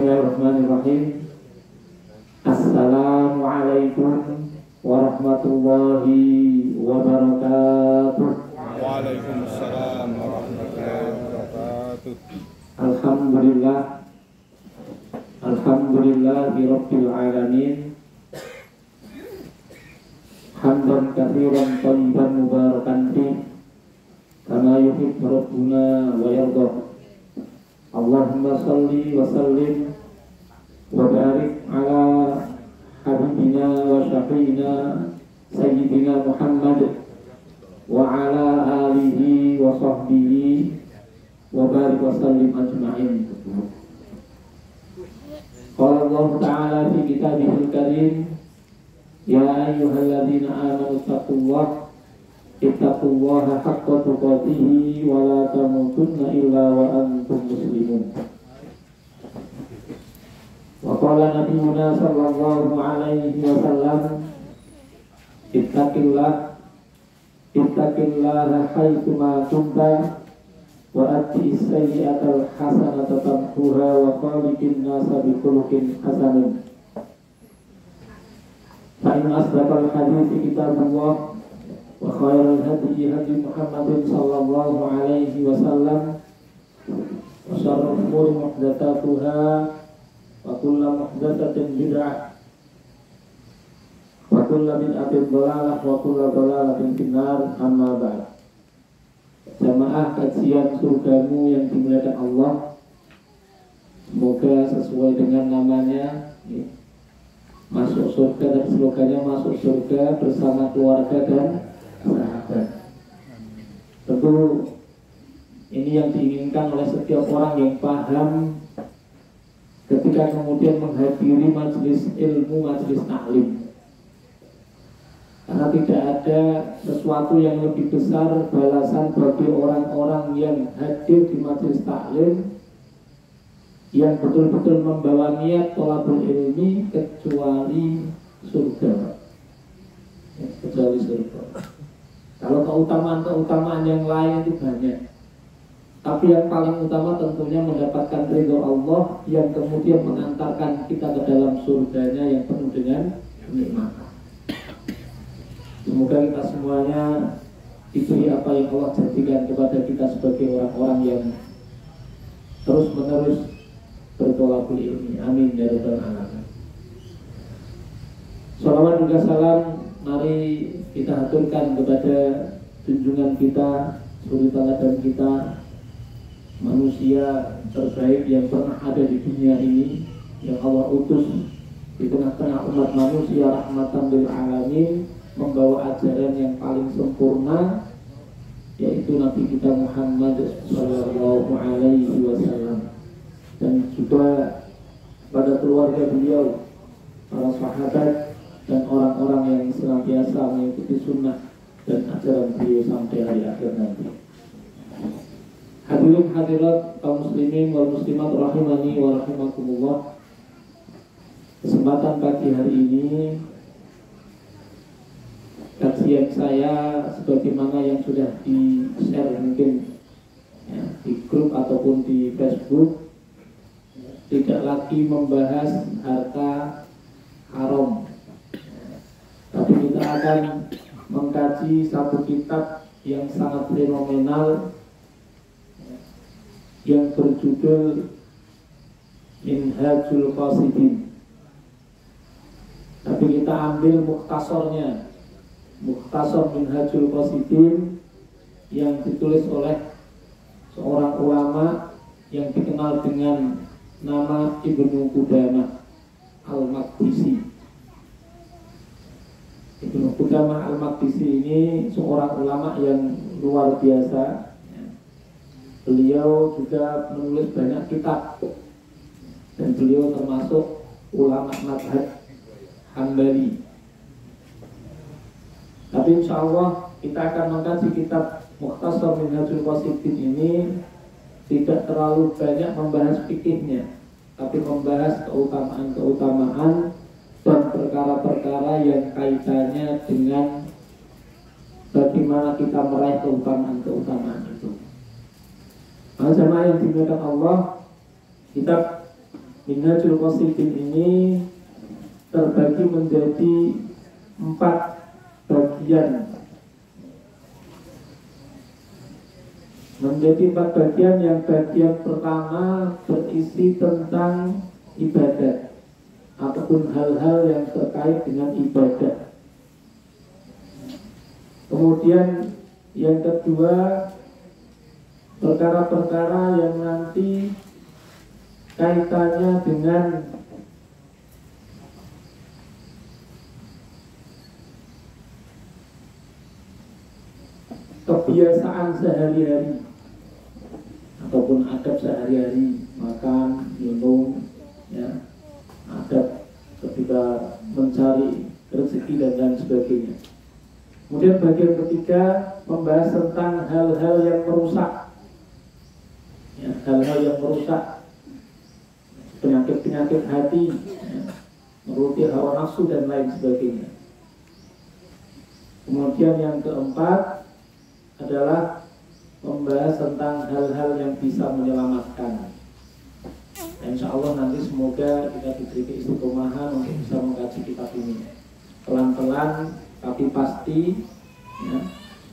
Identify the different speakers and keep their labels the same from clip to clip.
Speaker 1: Bismillahirrahmanirrahim. Assalamualaikum warahmatullahi wabarakatuh.
Speaker 2: Waalaikumsalam warahmatullahi wabarakatuh.
Speaker 1: Alhamdulillahi rabbil alamin. Hamdan katsiran thayyiban mubarakan fih kama yuhibbu rabbuna wa yarda. Allahumma shalli wa sallim wa barik ala habibina wa syafiina sayyidina Muhammad wa ala alihi wa sahbihi wa barik wa sallim ajma'in. Qala Allah Ta'ala fi kitabihil karim, ya ayyuhalladzina amanu ittaqullaha haqqa tuqatih wa la tamutunna illa wa antum muslimun. Wa qala nabiyuna sallallahu alaihi wasallam, ittaqillaha haitsu ma kunta wa atti'is sayyi'atal hasanata tamhuha wa khaliqin nasa bi khuluqin hasanin. Fa in asdaqal hadithi kitabullah wa khairal hadyi hadyi Muhammadin sallallahu alaihi wasallam wa syarrul umuri muhdatsatuha wa kullu muhdatsatin bid'ah wa kullu bid'atin dhalalah wa kullu dhalalatin finnar. Amma ba'd. Jamaah kajian surgamu yang dimuliakan Allah, semoga sesuai dengan namanya, masuk surga, dan slogannya masuk surga bersama keluarga dan sahabat. Tentu ini yang diinginkan oleh setiap orang yang paham ketika kemudian menghadiri majelis ilmu, majelis taklim. Karena tidak ada sesuatu yang lebih besar balasan bagi orang-orang yang hadir di majelis taklim, yang betul-betul membawa niat thalabul ilmi, kecuali surga. Kecuali surga. Kalau keutamaan-keutamaan yang lain itu banyak, tapi yang paling utama tentunya mendapatkan ridho Allah yang kemudian mengantarkan kita ke dalam surganya yang penuh dengan kenikmatan. Semoga kita semuanya diberi apa yang Allah janjikan kepada kita sebagai orang-orang yang terus-menerus berthalabul ilmi. Amin ya rabbal alamin. Shalawat juga salam mari kita haturkan kepada junjungan kita, suri teladan kita, manusia terbaik yang pernah ada di dunia ini, yang Allah utus di tengah-tengah umat manusia rahmatan lil alamin, membawa ajaran yang paling sempurna, yaitu Nabi kita Muhammad sallallahu alaihi wasallam, dan juga pada keluarga beliau, para sahabat, dan orang-orang yang senantiasa mengikuti sunnah dan ajaran beliau sampai hari akhir nanti. Hadirin hadirat kaum muslimin wal muslimat rahimani wa rahimakumullah. Kesempatan pagi hari ini kajian saya sebagaimana yang sudah di-share mungkin ya, di grup ataupun di Facebook, tidak lagi membahas harta haram, tapi kita akan mengkaji satu kitab yang sangat fenomenal yang berjudul Minhajul Qasidin. Tapi kita ambil mukhtasornya, Mukhtasar Minhajul Qasidin, yang ditulis oleh seorang ulama yang dikenal dengan nama Ibnu Qudamah Al-Maqdisi. Ibnu Qudamah Al-Maqdisi ini seorang ulama yang luar biasa. Beliau juga menulis banyak kitab, dan beliau termasuk ulama mazhab Hambali. Tapi insya Allah kita akan mengkaji kitab Mukhtasar Minhajul Qasidin ini tidak terlalu banyak membahas fikihnya, tapi membahas keutamaan-keutamaan dan perkara-perkara yang kaitannya dengan bagaimana kita meraih keutamaan-keutamaan itu. Jamaah yang dimuliakan Allah, kitab Minhajul Qasidin ini terbagi menjadi 4 bagian. Yang bagian pertama berisi tentang ibadat ataupun hal-hal yang terkait dengan ibadah. Kemudian yang kedua, perkara-perkara yang nanti kaitannya dengan kebiasaan sehari-hari ataupun adab sehari-hari, makan, minum, ya, adab ketika mencari rezeki dan lain sebagainya. Kemudian bagian ketiga membahas tentang hal-hal yang merusak, ya, hal-hal yang merusak, penyakit-penyakit hati, ya, menuruti hawa nafsu dan lain sebagainya. Kemudian yang keempat adalah membahas tentang hal-hal yang bisa menyelamatkan. Insya Allah nanti semoga kita diberi keistiqomahan untuk bisa mengkaji kitab ini pelan-pelan tapi pasti, ya,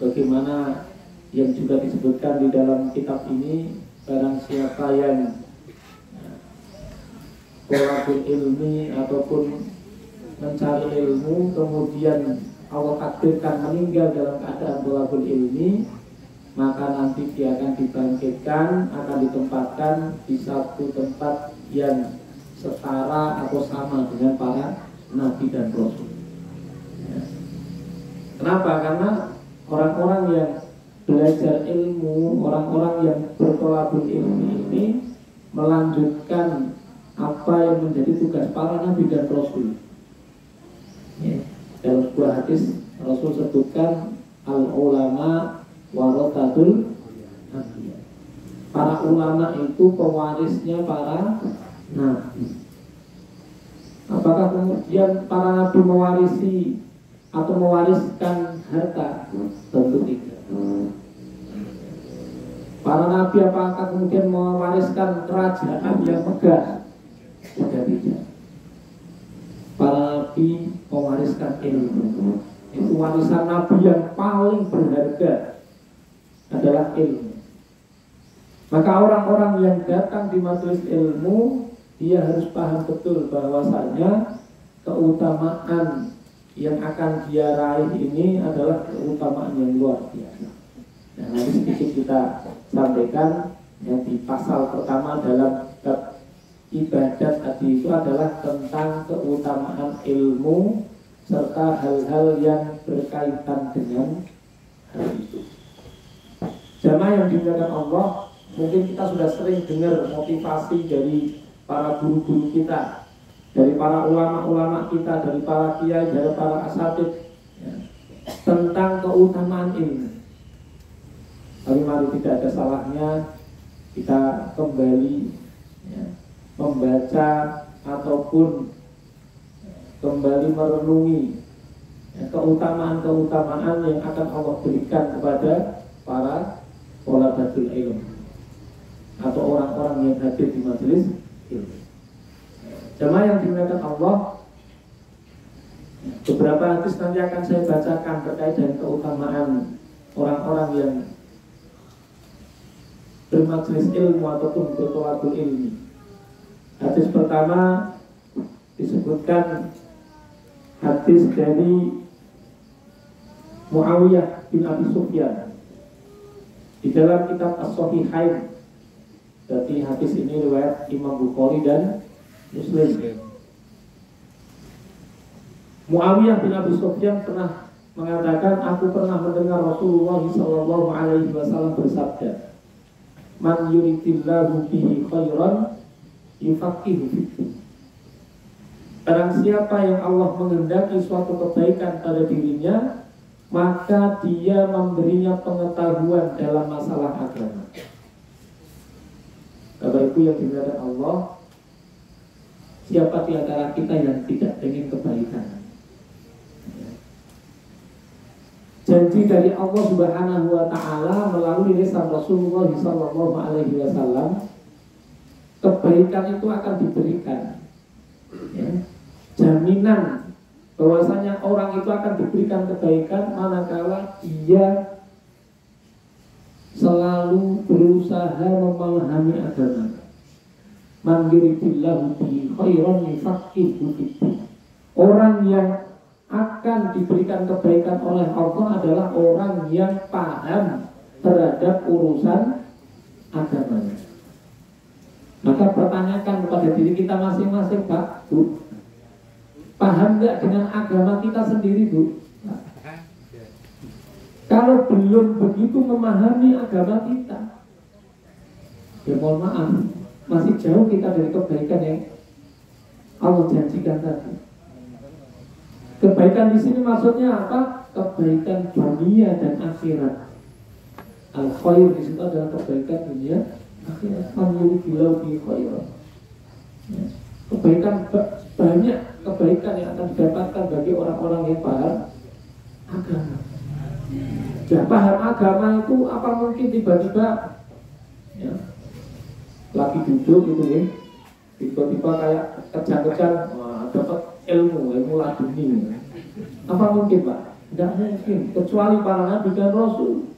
Speaker 1: bagaimana yang juga disebutkan di dalam kitab ini. Barang siapa yang thalabul ilmi ataupun mencari ilmu kemudian Allah takdirkan meninggal dalam keadaan thalabul ilmi, maka nanti dia akan dibangkitkan, akan ditempatkan di satu tempat yang setara atau sama dengan para nabi dan rasul. Ya. Kenapa? Karena orang-orang yang belajar ilmu, orang-orang yang berthalabul ilmi ini melanjutkan apa yang menjadi tugas para nabi dan rasul. Ya. Dalam sebuah hadis Rasul sebutkan al-ulama warathatul anbiya. Para ulama itu pewarisnya para nabi. Apakah kemudian para nabi mewarisi atau mewariskan harta? Tentu tidak. Para nabi apakah kemudian mewariskan kerajaan yang megah? Juga tidak. Para nabi mewariskan ilmu. Itu warisan nabi yang paling berharga adalah ilmu. Maka orang-orang yang datang di majelis ilmu, dia harus paham betul bahwasanya keutamaan yang akan dia raih ini adalah keutamaan yang luar biasa. Nah, nanti sedikit kita sampaikan yang di pasal pertama dalam bab ibadat tadi itu adalah tentang keutamaan ilmu serta hal-hal yang berkaitan dengan hal itu. Jamaah yang dimuliakan Allah, mungkin kita sudah sering dengar motivasi dari para guru-guru kita, dari para ulama-ulama kita, dari para kiai, dari para asatidz, ya, tentang keutamaan ilmu. Tapi mari tidak ada salahnya kita kembali, ya, membaca ataupun kembali merenungi, ya, keutamaan-keutamaan yang akan Allah berikan kepada para thalabatul ilm atau orang-orang yang hadir di majelis ilmu. Jemaah yang dimuliakan Allah, beberapa hadis nanti akan saya bacakan terkait dengan keutamaan orang-orang yang bermajelis ilmu ataupun berthalabul ilmi. Hadis pertama disebutkan hadis dari Muawiyah bin Abi Sufyan di dalam kitab As-Sahihain. Jadi hadis ini riwayat Imam Bukhari dan Muslim. Muawiyah bin Abi Sufyan pernah mengatakan, aku pernah mendengar Rasulullah SAW bersabda, man yuridillahu bihi khairan yufaqihu fiddin. Barang siapa yang Allah menghendaki suatu kebaikan pada dirinya, maka dia memberinya pengetahuan dalam masalah agama. Bapak Ibu yang dimuliakan Allah, siapa di antara kita yang tidak ingin kebaikan? Janji dari Allah Subhanahu wa taala melalui lisan Rasulullah sallallahu alaihi wasallam, kebaikan kebaikan itu akan diberikan, ya. Jaminan bahwasanya orang itu akan diberikan kebaikan manakala dia selalu berusaha memahami agama. Man yuridillahu bihi khairan yufaqihuhu fid-din. Orang yang akan diberikan kebaikan oleh Allah adalah orang yang paham terhadap urusan agamanya. Maka pertanyakan kepada diri kita masing-masing, Pak, Bu, paham nggak dengan agama kita sendiri, Bu? Kalau belum begitu memahami agama kita, ya mohon maaf, masih jauh kita dari kebaikan yang Allah janjikan tadi. Kebaikan di sini maksudnya apa? Kebaikan dunia dan akhirat. Al-khair di situ adalah kebaikan dunia akhirat. Man yuridillahu bihi khairan. Kebaikan banyak kebaikan yang akan didapatkan bagi orang-orang yang paham agama. Ya, paham agama itu apa mungkin tiba-tiba ya, lagi duduk gitu ya, tiba-tiba kayak kejang-kejang dapat ilmu laduni. Apa mungkin, Pak? Tidak mungkin, kecuali para nabi dan rasul.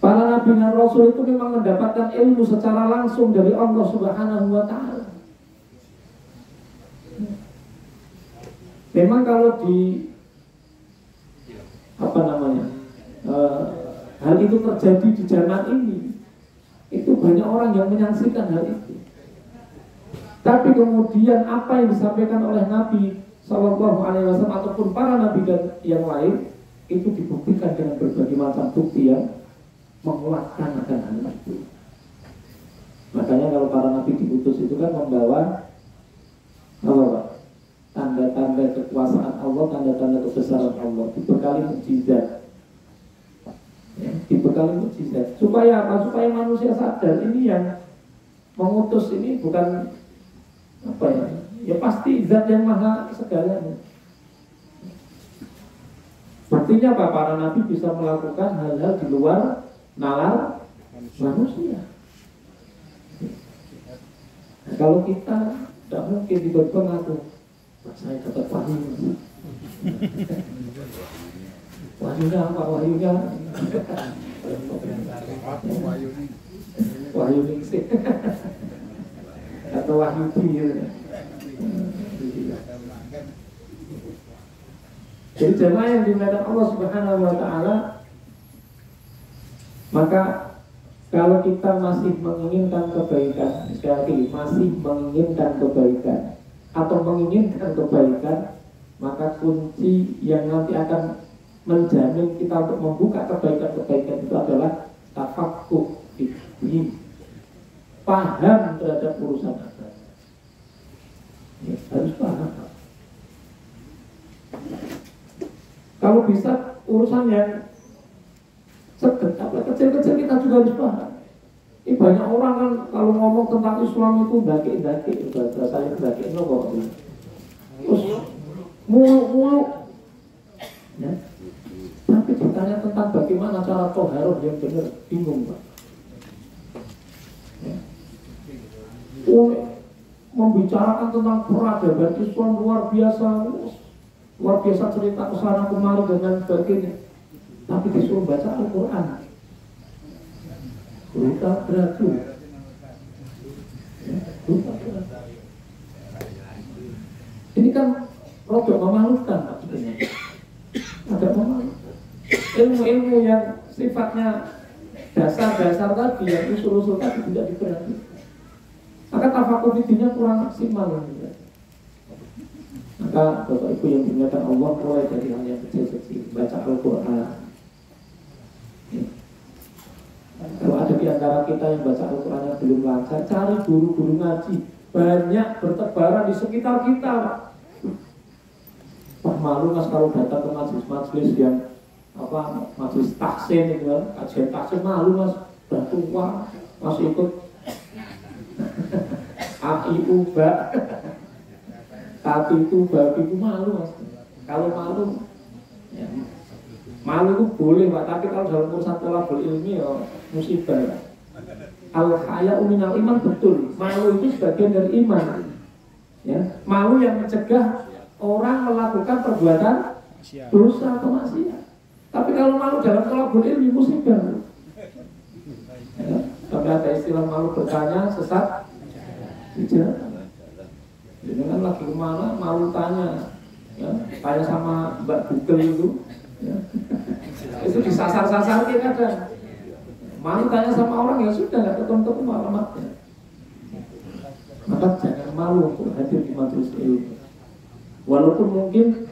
Speaker 1: Para nabi dan rasul itu memang mendapatkan ilmu secara langsung dari Allah Subhanahu wa Ta'ala. Memang kalau di hal itu terjadi di zaman ini, itu banyak orang yang menyaksikan hal itu. Tapi kemudian apa yang disampaikan oleh Nabi Sallallahu Alaihi Wasallam ataupun para nabi dan yang lain itu dibuktikan dengan berbagai macam bukti yang menguatkan akan hal itu. Makanya kalau para nabi diutus itu kan membawa apa, Pak? Tanda-tanda kekuasaan Allah, tanda-tanda kebesaran Allah, dibekali mukjizat. Ya, dibekali mukjizat. Supaya apa? Supaya manusia sadar ini yang mengutus ini bukan apa ya? Ya pasti zat yang maha segalanya. Buktinya apa? Para nabi bisa melakukan hal-hal di luar nalar manusia. Nah, kalau kita tidak mungkin tiba-tiba ngaku, saya dapat wahyu. Wahyunya apa? Wahyunya wahyu ningsih atau wahyu biru. Jadi jemaah yang dimuliakan Allah Subhanahu wa Ta'ala, maka kalau kita masih menginginkan kebaikan, sekali lagi masih menginginkan kebaikan atau menginginkan kebaikan, maka kunci yang nanti akan menjamin kita untuk membuka kebaikan-kebaikan itu adalah tafaqquh fiddin, paham terhadap urusan agama. Ya, harus paham. Kalau bisa urusan yang kecil-kecil kita juga harus paham. Ini banyak orang kan kalau ngomong tentang Islam itu daki-daki, bahasanya daki itu kok. Terus muluk-muluk. Ya. Tapi ditanya tentang bagaimana cara toharoh yang benar, bingung, Pak. Ya. Membicarakan tentang peradaban Islam luar biasa cerita kesana kemari dengan sebagainya. Tapi disuruh baca Al-Quran, lupa beragu. Ya, lupa beragu. Ini kan rodok memalukan, Pak, sebenarnya. Agak memalukan. Ilmu-ilmu yang sifatnya dasar-dasar tadi, yang usul-usul tadi tidak diperhatikan. Maka tafaqquh fiddinnya kurang maksimal. Maka Bapak Ibu yang dimuliakan Allah, mulai dari hal yang kecil-kecil, baca Al-Quran. Ya. Kalau ada di antara kita yang baca Al-Quran yang belum lancar, cari guru-guru ngaji. Banyak bertebaran di sekitar kita. Pak, malu Mas kalau datang ke majelis-majelis yang majelis taksin itu kan, kajian taksin, malu Mas, udah tua, masih ikut A-I-U-B-A. Tapi itu babi itu malu, Mas. Kalau malu, ya, malu itu boleh, Pak. Tapi kalau dalam urusan tolabul ilmi, ya musibah, Pak. al-haya'u minal iman, betul. Malu itu sebagian dari iman. Ya, malu yang mencegah orang melakukan perbuatan dosa atau maksiat. Tapi kalau malu dalam thalabul ilmi musibah. Ya, tapi ada istilah malu bertanya sesat bicara. Jadi kan lagi kemana malu tanya, ya, tanya sama Mbak Google itu, ya. Itu disasar-sasar kadang. Malu tanya sama orang, ya sudah nggak ketemu alamatnya. Maka jangan malu untuk hadir di majelis ilmu. Walaupun mungkin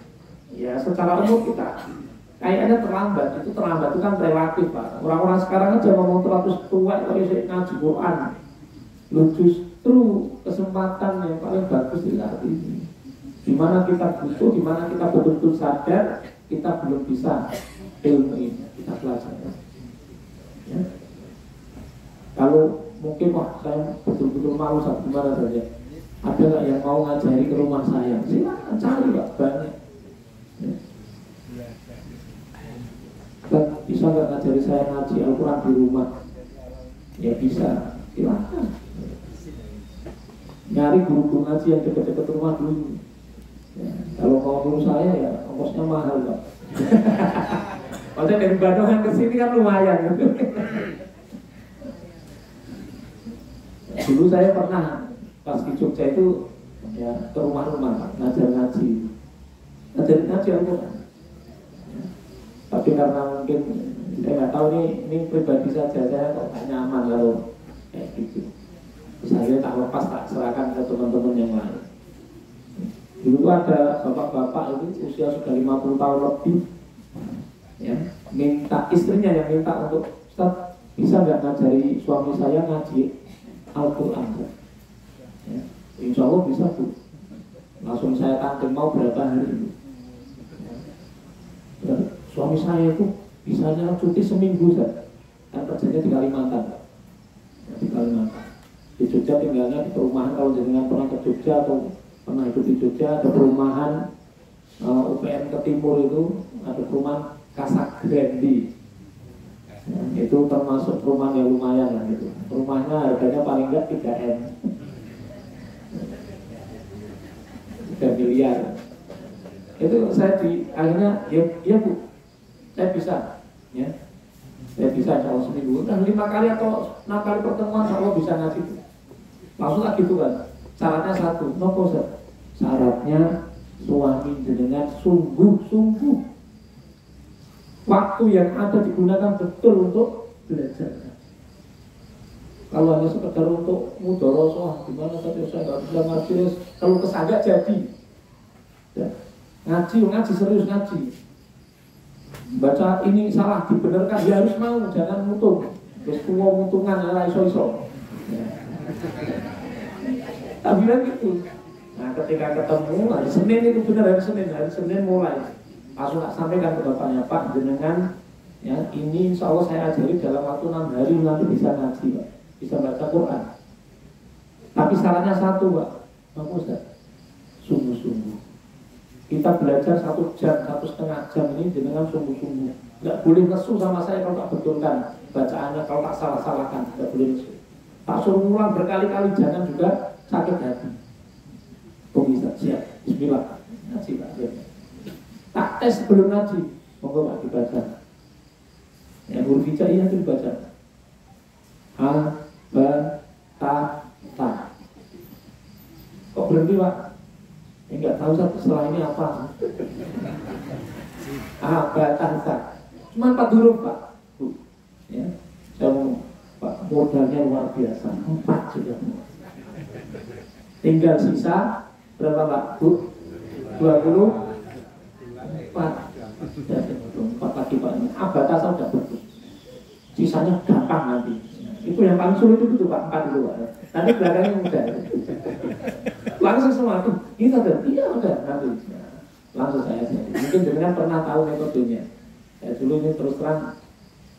Speaker 1: ya secara umum kita kayaknya terlambat. Itu terlambat itu kan relatif, Pak. Orang-orang sekarang aja ngomong terlalu tua kalau saya ngaji Quran. Lu justru kesempatan yang paling bagus di saat ini. Dimana kita butuh, dimana kita betul-betul sadar kita belum bisa ilmu ini, kita pelajari. Ya. Kalau mungkin wah saya betul-betul malu saat gimana saja, ada nggak yang mau ngajari ke rumah saya? Silakan cari, Pak, banyak. Ya. Dan bisa nggak ngajari saya ngaji Al-Quran di rumah? Ya bisa, silakan. Nyari guru-guru ngaji yang dekat-dekat rumah dulu. Ya, kalau mau guru saya ya ongkosnya mahal, Pak. Maksudnya dari Bandung ke sini kan lumayan. Dulu saya pernah pas di Jogja itu ya ke rumah-rumah ngajar ngaji Al-Quran. Ya. Tapi karena mungkin saya nggak tahu ini pribadi saja, saya kok gak nyaman kalau kayak gitu. Terus akhirnya tak lepas, tak serahkan ke teman-teman yang lain. Dulu ada bapak-bapak itu usia sudah 50 tahun lebih, ya, minta istrinya yang minta untuk, Ustaz bisa nggak ngajari suami saya ngaji Al-Quran? Ya, insya Allah bisa, Bu. Langsung saya tantang mau berapa hari. Ya, suami saya itu bisanya cuti seminggu saja, kan kerjanya di Kalimantan, ya, di Kalimantan. Di Jogja tinggalnya di perumahan, kalau jenengan pernah ke Jogja atau pernah hidup di Jogja, ada perumahan UPN ke timur itu, ada perumahan Casagrande. Ya, itu termasuk perumahan yang lumayan lah gitu. Rumahnya harganya paling enggak 3 M, 3 miliar. Itu saya akhirnya ya Bu, saya bisa, ya. Saya bisa kalau seminggu, dan 5 kali atau 6 kali pertemuan kalau bisa ngaji. Langsung lah gitu kan. Syaratnya satu, nopo syaratnya suami jenengan sungguh-sungguh waktu yang ada digunakan betul untuk belajar. Kalau hanya sekedar untuk mudorosoh, gimana tadi saya nggak bisa ngaji, kalau kesagak jadi. Ya. Ngaji serius ngaji. Baca ini salah dibenarkan, dia harus mau, jangan mutung. Terus mutungan ya iso-iso. Ya. Tak bilang gitu. Nah ketika ketemu hari Senin itu benar, hari Senin mulai langsung tak sampaikan ke bapaknya, Pak jenengan ya ini insya Allah saya ajari dalam waktu 6 hari nanti bisa ngaji, Pak, bisa baca Quran. Tapi syaratnya satu, Pak, Pak Ustaz, sungguh-sungguh. Kita belajar 1 jam, 1,5 jam ini jenengan sungguh-sungguh. Nggak boleh nesu sama saya kalau tak betulkan bacaannya, kalau tak salah-salahkan, nggak boleh nesu. Tak suruh ngulang berkali-kali, jangan juga sakit hati. Kok bisa? Siap, bismillah. Ngaji, Pak. Tak tes sebelum ngaji, monggo Pak dibaca. Ya huruf hijaiyah itu dibaca. A, B, Ta, Ta. Kok berhenti, Pak? Enggak tahu setelah ini apa. A, B, Ta, Ta. Cuma 4 huruf, Pak. Bu. Ya. Saya mau, Pak, modalnya luar biasa. 4 sudah. Tinggal sisa berapa, Pak? Bu? 24. 4 lagi, Pak. Abatas sudah bagus. Sisanya gampang nanti. Itu yang paling sulit itu Pak, 4 dulu, Pak. Nanti belakangnya mudah. Langsung semua tuh. Ini ada, iya udah nanti. Langsung saya jadi. Mungkin jenengan pernah tahu metodenya. Ya dulu ini terus terang.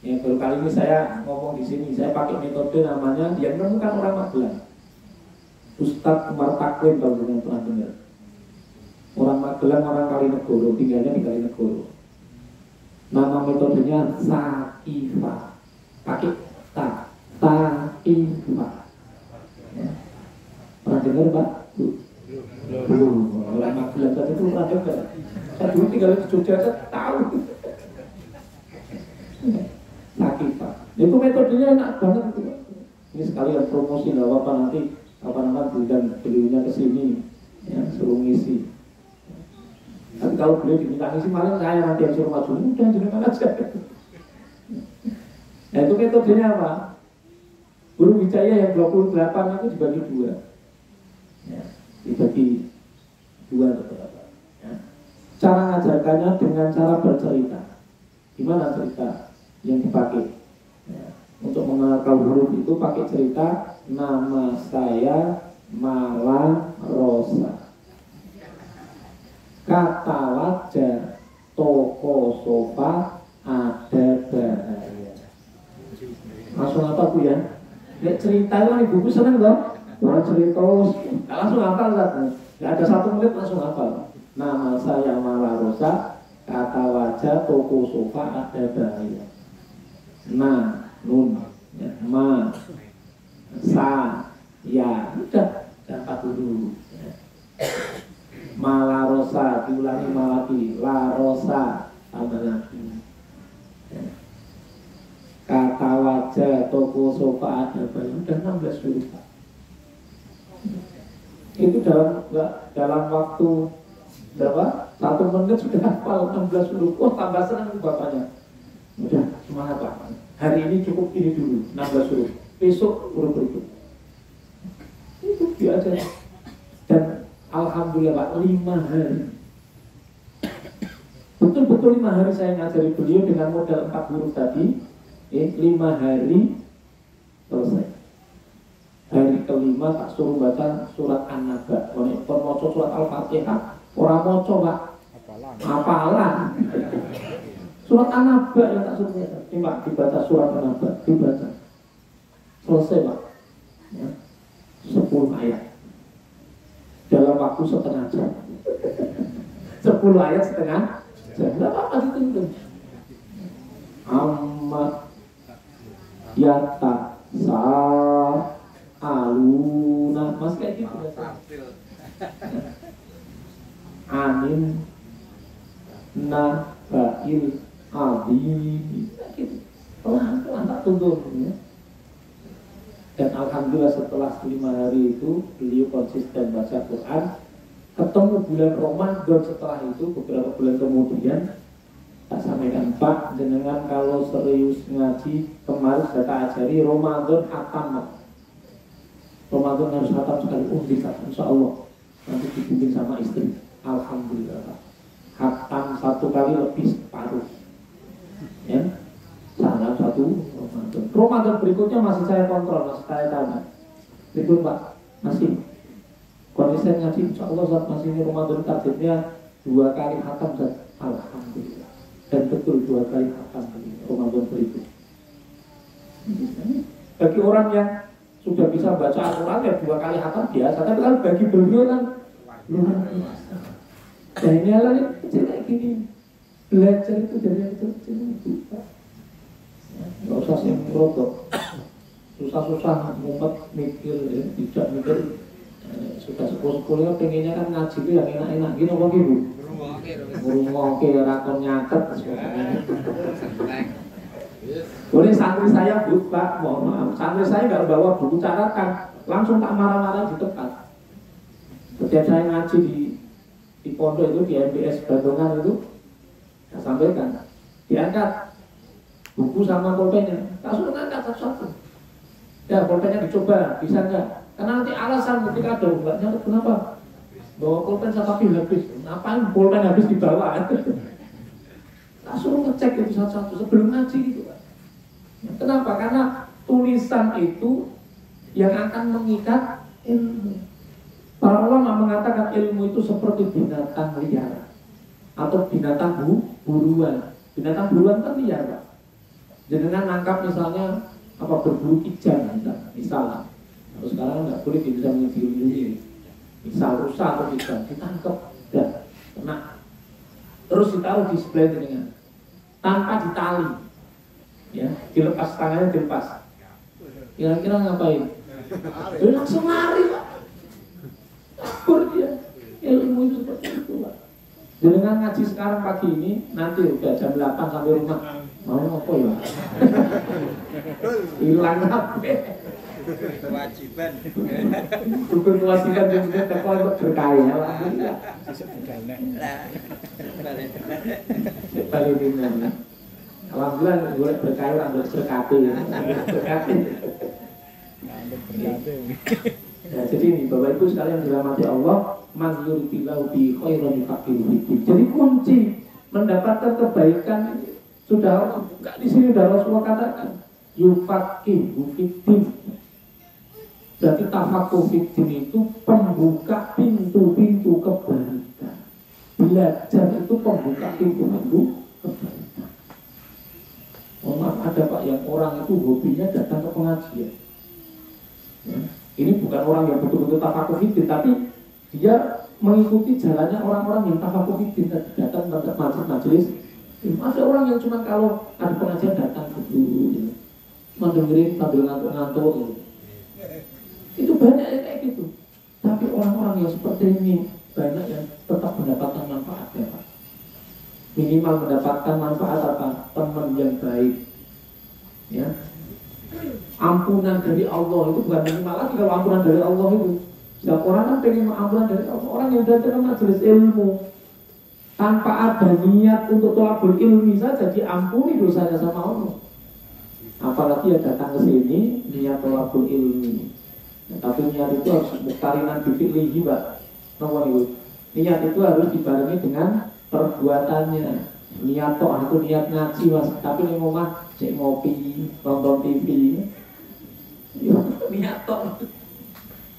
Speaker 1: Ya baru kali ini saya ngomong di sini. Saya pakai metode namanya yang menemukan orang Magelang. Ustadz Umar Takwim, kalau dengan pernah dengar. Orang Magelang, orang Kalinegoro, tinggalnya di Kalinegoro. Nama metodenya Sakifa. Pakai ta infak. Ya. Pernah dengar Pak? Belum. Orang Magelang tadi itu pernah dengar. Saya dulu tinggal di Jogja, saya tahu. Sakifah. Itu metodenya enak banget itu. Ini sekalian promosi lah apa nanti apa-apa beliaunya ke sini ya suruh ngisi. Tapi kalau beliau diminta ngisi malah saya nanti yang suruh maju. Udah jenengan aja. Nah itu metodenya apa? Guru Wijaya yang 28 itu dibagi 2 ya, dibagi 2 atau berapa ya. Cara ngajarkannya dengan cara bercerita. Gimana cerita yang dipakai ya. Untuk mengenalkan huruf itu pakai cerita. Nama saya Mala Rosa. Kata wajah toko sofa ada bahaya. Langsung apa Bu ya? Nek cerita itu nih buku seneng dong. Orang cerita langsung hafal kan? Gak ada 1 menit langsung hafal. Nama saya Mala Rosa. Kata wajah toko sofa ada bahaya. Nah, nun, ya, ma, sa, ya, udah dapat dulu. Ya. Mala Rosa diulangi lagi, la Rosa tambah lagi. Ya. Kata wajah toko sofa ada bahaya. Udah 16 huruf. Itu dalam waktu berapa? 1 menit sudah hafal 16 huruf. Oh tambah senang bapaknya. Udah semangat Pak. Hari ini cukup ini dulu 16 huruf. Besok huruf berikut. Itu dia aja. Dan alhamdulillah Pak 5 hari. Betul-betul 5 hari saya ngajari beliau dengan modal 4 huruf tadi. 5 hari selesai. Hari kelima tak suruh baca surat An-Naba. Kalau mau surat Al-Fatihah, orang mau coba hafalan. Surat An-Naba yang tak suruh baca. Pak dibaca surat An-Naba, dibaca. Selesai Pak. Ya. 10 ayat. Dalam waktu setengah jam. 10 ayat setengah jam. Tidak apa-apa gitu. Amat yata sa aluna. Mas kayak gitu. Amin nabail azim gitu. Pelan-pelan tak tuntun ya. Dan alhamdulillah setelah 5 hari itu beliau konsisten baca Quran. Ketemu bulan Ramadan setelah itu beberapa bulan kemudian tak sampaikan Pak jenengan kalau serius ngaji kemarin saya tak ajari Ramadan khatam. Ramadan harus khatam sekali. Insya Allah nanti dibimbing sama istri. Alhamdulillah Pak. Khatam 1 kali lebih separuh. Ya, salah 1 Ramadan. Ramadan berikutnya masih saya kontrol, masih saya tanya. Berikut Pak, masih konsisten ngaji. Insya Allah saat masih ini Ramadan targetnya 2 kali khatam dan alhamdulillah. Dan betul 2 kali khatam Ramadan berikut. Bagi orang yang sudah bisa baca Al-Quran ya 2 kali khatam biasa. Tapi kan bagi beliau kan luar biasa. Dan ini hal yang kecil kayak gini. Belajar itu dari yang kecil itu. Nggak usah sih merotok. Susah-susah ngumpet mikir ya. Tidak mikir sudah 10-10 pengennya kan ngaji itu yang enak-enak gini apa gitu. Ngurung-ngurung rakon nyatet. Boleh santri saya Pak, mohon maaf. Santri saya nggak bawa buku catatan, langsung tak marah-marah di tempat. Setiap saya ngaji di pondok itu di MBS Bandungan itu, saya sampaikan, diangkat buku sama pulpennya, tak suruh angkat satu-satu. Ya pulpennya dicoba, bisa nggak? Karena nanti alasan ketika ada obatnya, kenapa? Bawa pulpen sama pil habis, ngapain pulpen habis dibawa? Tak suruh ngecek itu satu-satu sebelum ngaji gitu kan. Kenapa? Karena tulisan itu yang akan mengikat ilmu. Para ulama mengatakan ilmu itu seperti binatang liar atau binatang buruan. Binatang buruan kan liar Pak. Jangan nangkap misalnya apa berburu ijan misalnya. Terus sekarang nggak boleh bisa melindungi. Misal rusa atau ijan ditangkap dan kena. Terus ditaruh di sebelah dengan tanpa ditali. Ya, dilepas tangannya dilepas. Kira-kira ngapain? Langsung lari Pak. Kabur dia. Ilmu itu seperti itu Pak. Dengan ngaji sekarang pagi ini, nanti udah jam 8 sampai rumah. Mau apa ya? Hilang apa?
Speaker 3: Kewajiban.
Speaker 1: Bukan kewajiban yang sudah terkait berkaya. Balik ini. Alhamdulillah boleh berkaya orang berkati. Berkati. Ya, jadi ini Bapak Ibu sekalian dirahmati Allah, man yuridillahu bi khairan yufaqihu fiddin. Jadi kunci mendapatkan kebaikan sudah enggak di sini sudah Rasulullah katakan yufaqihu fiddin. Berarti tafakuh fiddin itu pembuka pintu-pintu kebaikan. Belajar itu pembuka pintu-pintu kebaikan. Maaf ada Pak yang orang itu hobinya datang ke pengajian. Ya. Ini bukan orang yang betul-betul tafakuh fiddin, tapi dia mengikuti jalannya orang-orang yang tafakuh fiddin, datang ke majelis. Ada orang yang cuma kalau ada pengajian datang dulu, gitu. Cuma dengerin sambil ngantuk-ngantuk. Gitu. Itu banyak yang kayak gitu. Tapi orang-orang yang seperti ini banyak yang tetap mendapatkan manfaatnya Pak. Minimal mendapatkan manfaat apa? Teman yang baik. Ya. Ampunan dari Allah itu bukan minimal lagi kalau ampunan dari Allah itu. Setiap orang kan pengen ampunan dari Allah. Orang yang datang ke majelis ilmu tanpa ada niat untuk thalabul ilmi saja diampuni dosanya sama Allah. Apalagi yang datang ke sini niat thalabul ilmi. Nah, tapi niat itu harus muktarinan bifi'lihi Pak. Niat itu harus dibarengi dengan perbuatannya. Niat toh aku niat ngaji Mas, tapi ning omah cek ngopi, nonton TV. Ya, niat toh.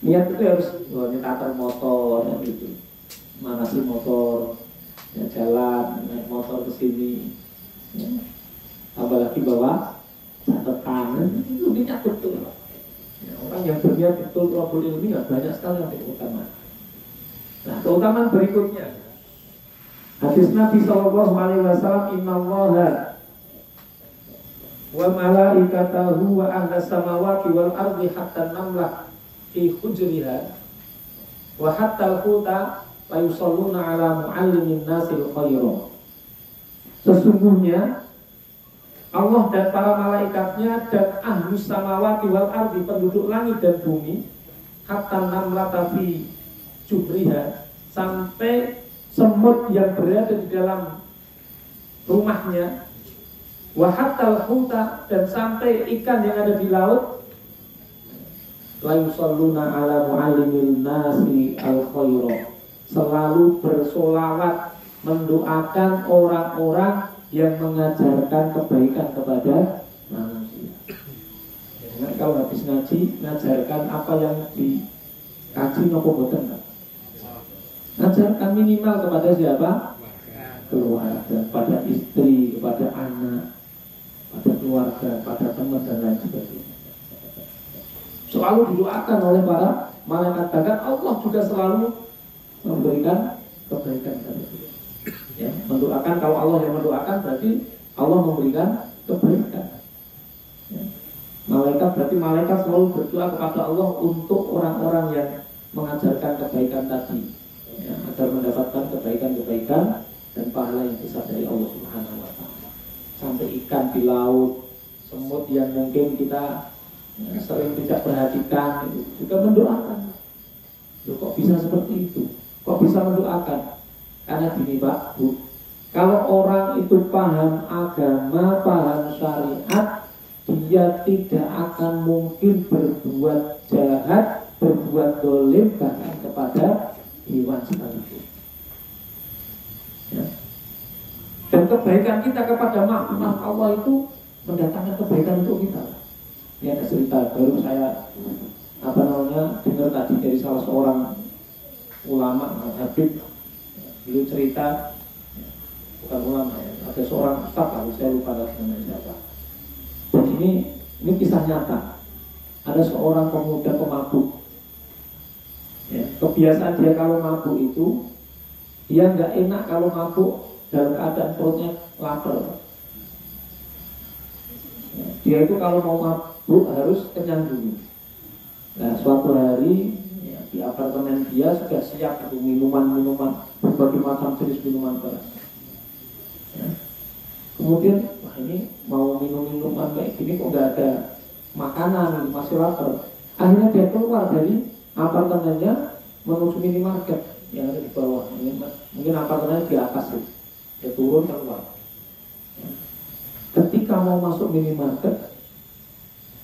Speaker 1: Niat itu harus nyetar motor gitu. Mana sih motor? Ya, jalan naik motor ke sini. Ya. Apalagi bawa catatan itu niat betul. Ya, orang yang berniat betul thalabul ilmi nggak banyak sekali yang keutamaan. Nah, keutamaan berikutnya. Hadis Nabi sallallahu alaihi wasallam, innallaha wa malaikatahu wa ahlas samawati wal ardi hatta namlah fi hujriha wa hatta al-huta la yusalluna ala muallimin nasil khaira. Sesungguhnya Allah dan para malaikatnya dan ahlus samawati wal ardi, penduduk langit dan bumi, hatta namlata fi jubriha, sampai semut yang berada di dalam rumahnya, wa hatta al-huta, dan sampai ikan yang ada di laut, la yusalluna ala muallimil nasi al-khaira, selalu bersolawat mendoakan orang-orang yang mengajarkan kebaikan kepada manusia. Jangan kalau habis ngaji ngajarkan apa yang dikaji nopo boten. Ngajarkan minimal kepada siapa? Keluarga, pada istri, kepada anak, pada keluarga, pada teman dan lain sebagainya. Selalu didoakan oleh para malaikat, bahkan Allah juga selalu memberikan kebaikan kepada kita. Ya, mendoakan, kalau Allah yang mendoakan berarti Allah memberikan kebaikan. Ya. Malaikat berarti malaikat selalu berdoa kepada Allah untuk orang-orang yang mengajarkan kebaikan tadi. Ya, agar mendapatkan kebaikan-kebaikan dan pahala yang besar dari Allah Subhanahu wa Ta'ala. Sampai ikan di laut, semut yang mungkin kita sering tidak perhatikan, juga mendoakan. Loh, kok bisa seperti itu? Kok bisa mendoakan? Karena gini Pak, Bu, kalau orang itu paham agama, paham syariat, dia tidak akan mungkin berbuat jahat, berbuat dolim bahkan kepada hewan sekalipun. Ya. Dan kebaikan kita kepada makhluk Allah itu mendatangkan kebaikan untuk kita. Ini ada cerita baru saya dengar tadi dari salah seorang ulama Habib. Beliau cerita, bukan ulama ya, ada seorang ustaz, saya lupa namanya siapa. Dan ini kisah nyata. Ada seorang pemuda pemabuk. Ya, kebiasaan dia kalau mabuk itu, dia nggak enak kalau mabuk dalam keadaan perutnya lapar. Ya, dia itu kalau mau Bu harus kenyang dulu. Nah suatu hari ya, di apartemen dia sudah siap itu minuman-minuman, berbagai macam jenis minuman keras. Ya. Kemudian wah ini mau minum-minuman kayak gini kok nggak ada makanan, masih lapar. Akhirnya dia keluar dari apartemennya menuju minimarket yang ada di bawah. Mungkin apartemennya di atas sih. Dia turun keluar. Ketika mau masuk minimarket,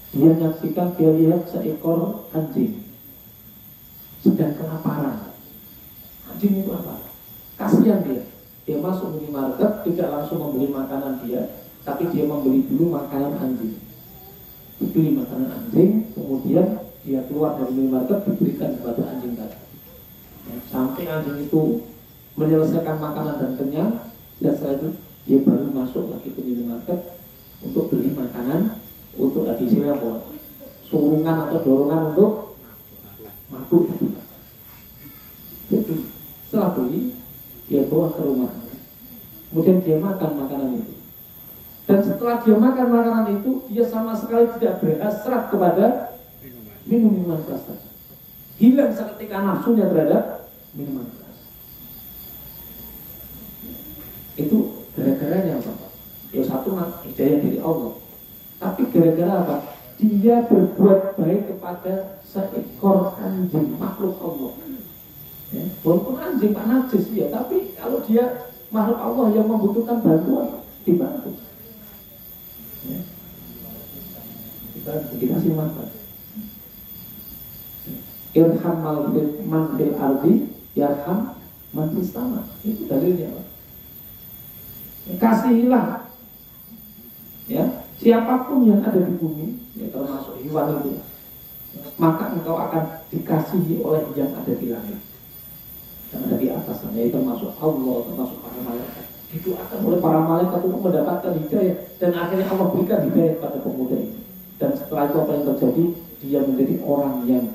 Speaker 1: dia menyaksikan, dia lihat seekor anjing sedang kelaparan. Anjing itu apa? Kasihan dia. Dia masuk minimarket tidak langsung membeli makanan dia, tapi dia membeli dulu makanan anjing. Dibeli makanan anjing, kemudian dia keluar dari minimarket diberikan kepada anjing tadi. Sampai anjing itu menyelesaikan makanan dan kenyang, dan setelah itu dia baru masuk lagi ke minimarket untuk beli makanan, untuk adisinya apa? Surungan atau dorongan untuk mabuk. Jadi setelah beli, dia bawa ke rumah. Kemudian dia makan makanan itu. Dan setelah dia makan makanan itu, dia sama sekali tidak berhasrat kepada minuman keras. Hilang seketika nafsunya terhadap minuman keras. Itu gara-garanya apa? Ya satu hidayah dari Allah. Tapi gara-gara apa? Dia berbuat baik kepada seekor anjing, makhluk Allah. Ya, walaupun anjing Pak najis ya, tapi kalau dia makhluk Allah yang membutuhkan bantuan, dibantu. Ya. Dibantu, dikasih makan. Irham man fil ardi yarham man fis sama. Itu dalilnya Pak. Kasihilah ya siapapun yang ada di bumi, ya, termasuk hewan itu, maka engkau akan dikasihi oleh yang ada di langit, yang ada di atas sana, yaitu termasuk Allah, termasuk para malaikat. Itu akan oleh para malaikat untuk mendapatkan hidayah, dan akhirnya Allah berikan hidayah kepada pemuda ini. Dan setelah itu apa yang terjadi? Dia menjadi orang yang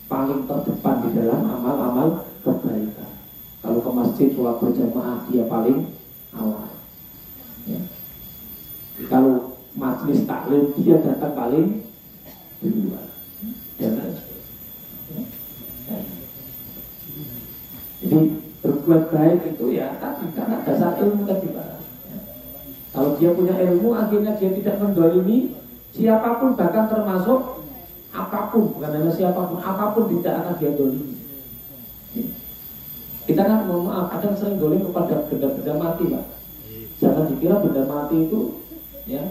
Speaker 1: paling terdepan di dalam amal-amal kebaikan. Kalau ke masjid sholat berjamaah, dia paling awal. Ya. Kalau majelis taklim, dia datang paling duluan. Ya. Jadi berbuat baik itu ya tadi karena dasar ilmu tadi Pak. Ya. Kalau dia punya ilmu, akhirnya dia tidak mendolimi siapapun, bahkan termasuk apapun, bukan hanya siapapun, apapun tidak akan dia dolimi. Ya. Kita kan mohon maaf, kadang sering dolim kepada benda-benda mati Pak. Jangan dikira benda mati itu ya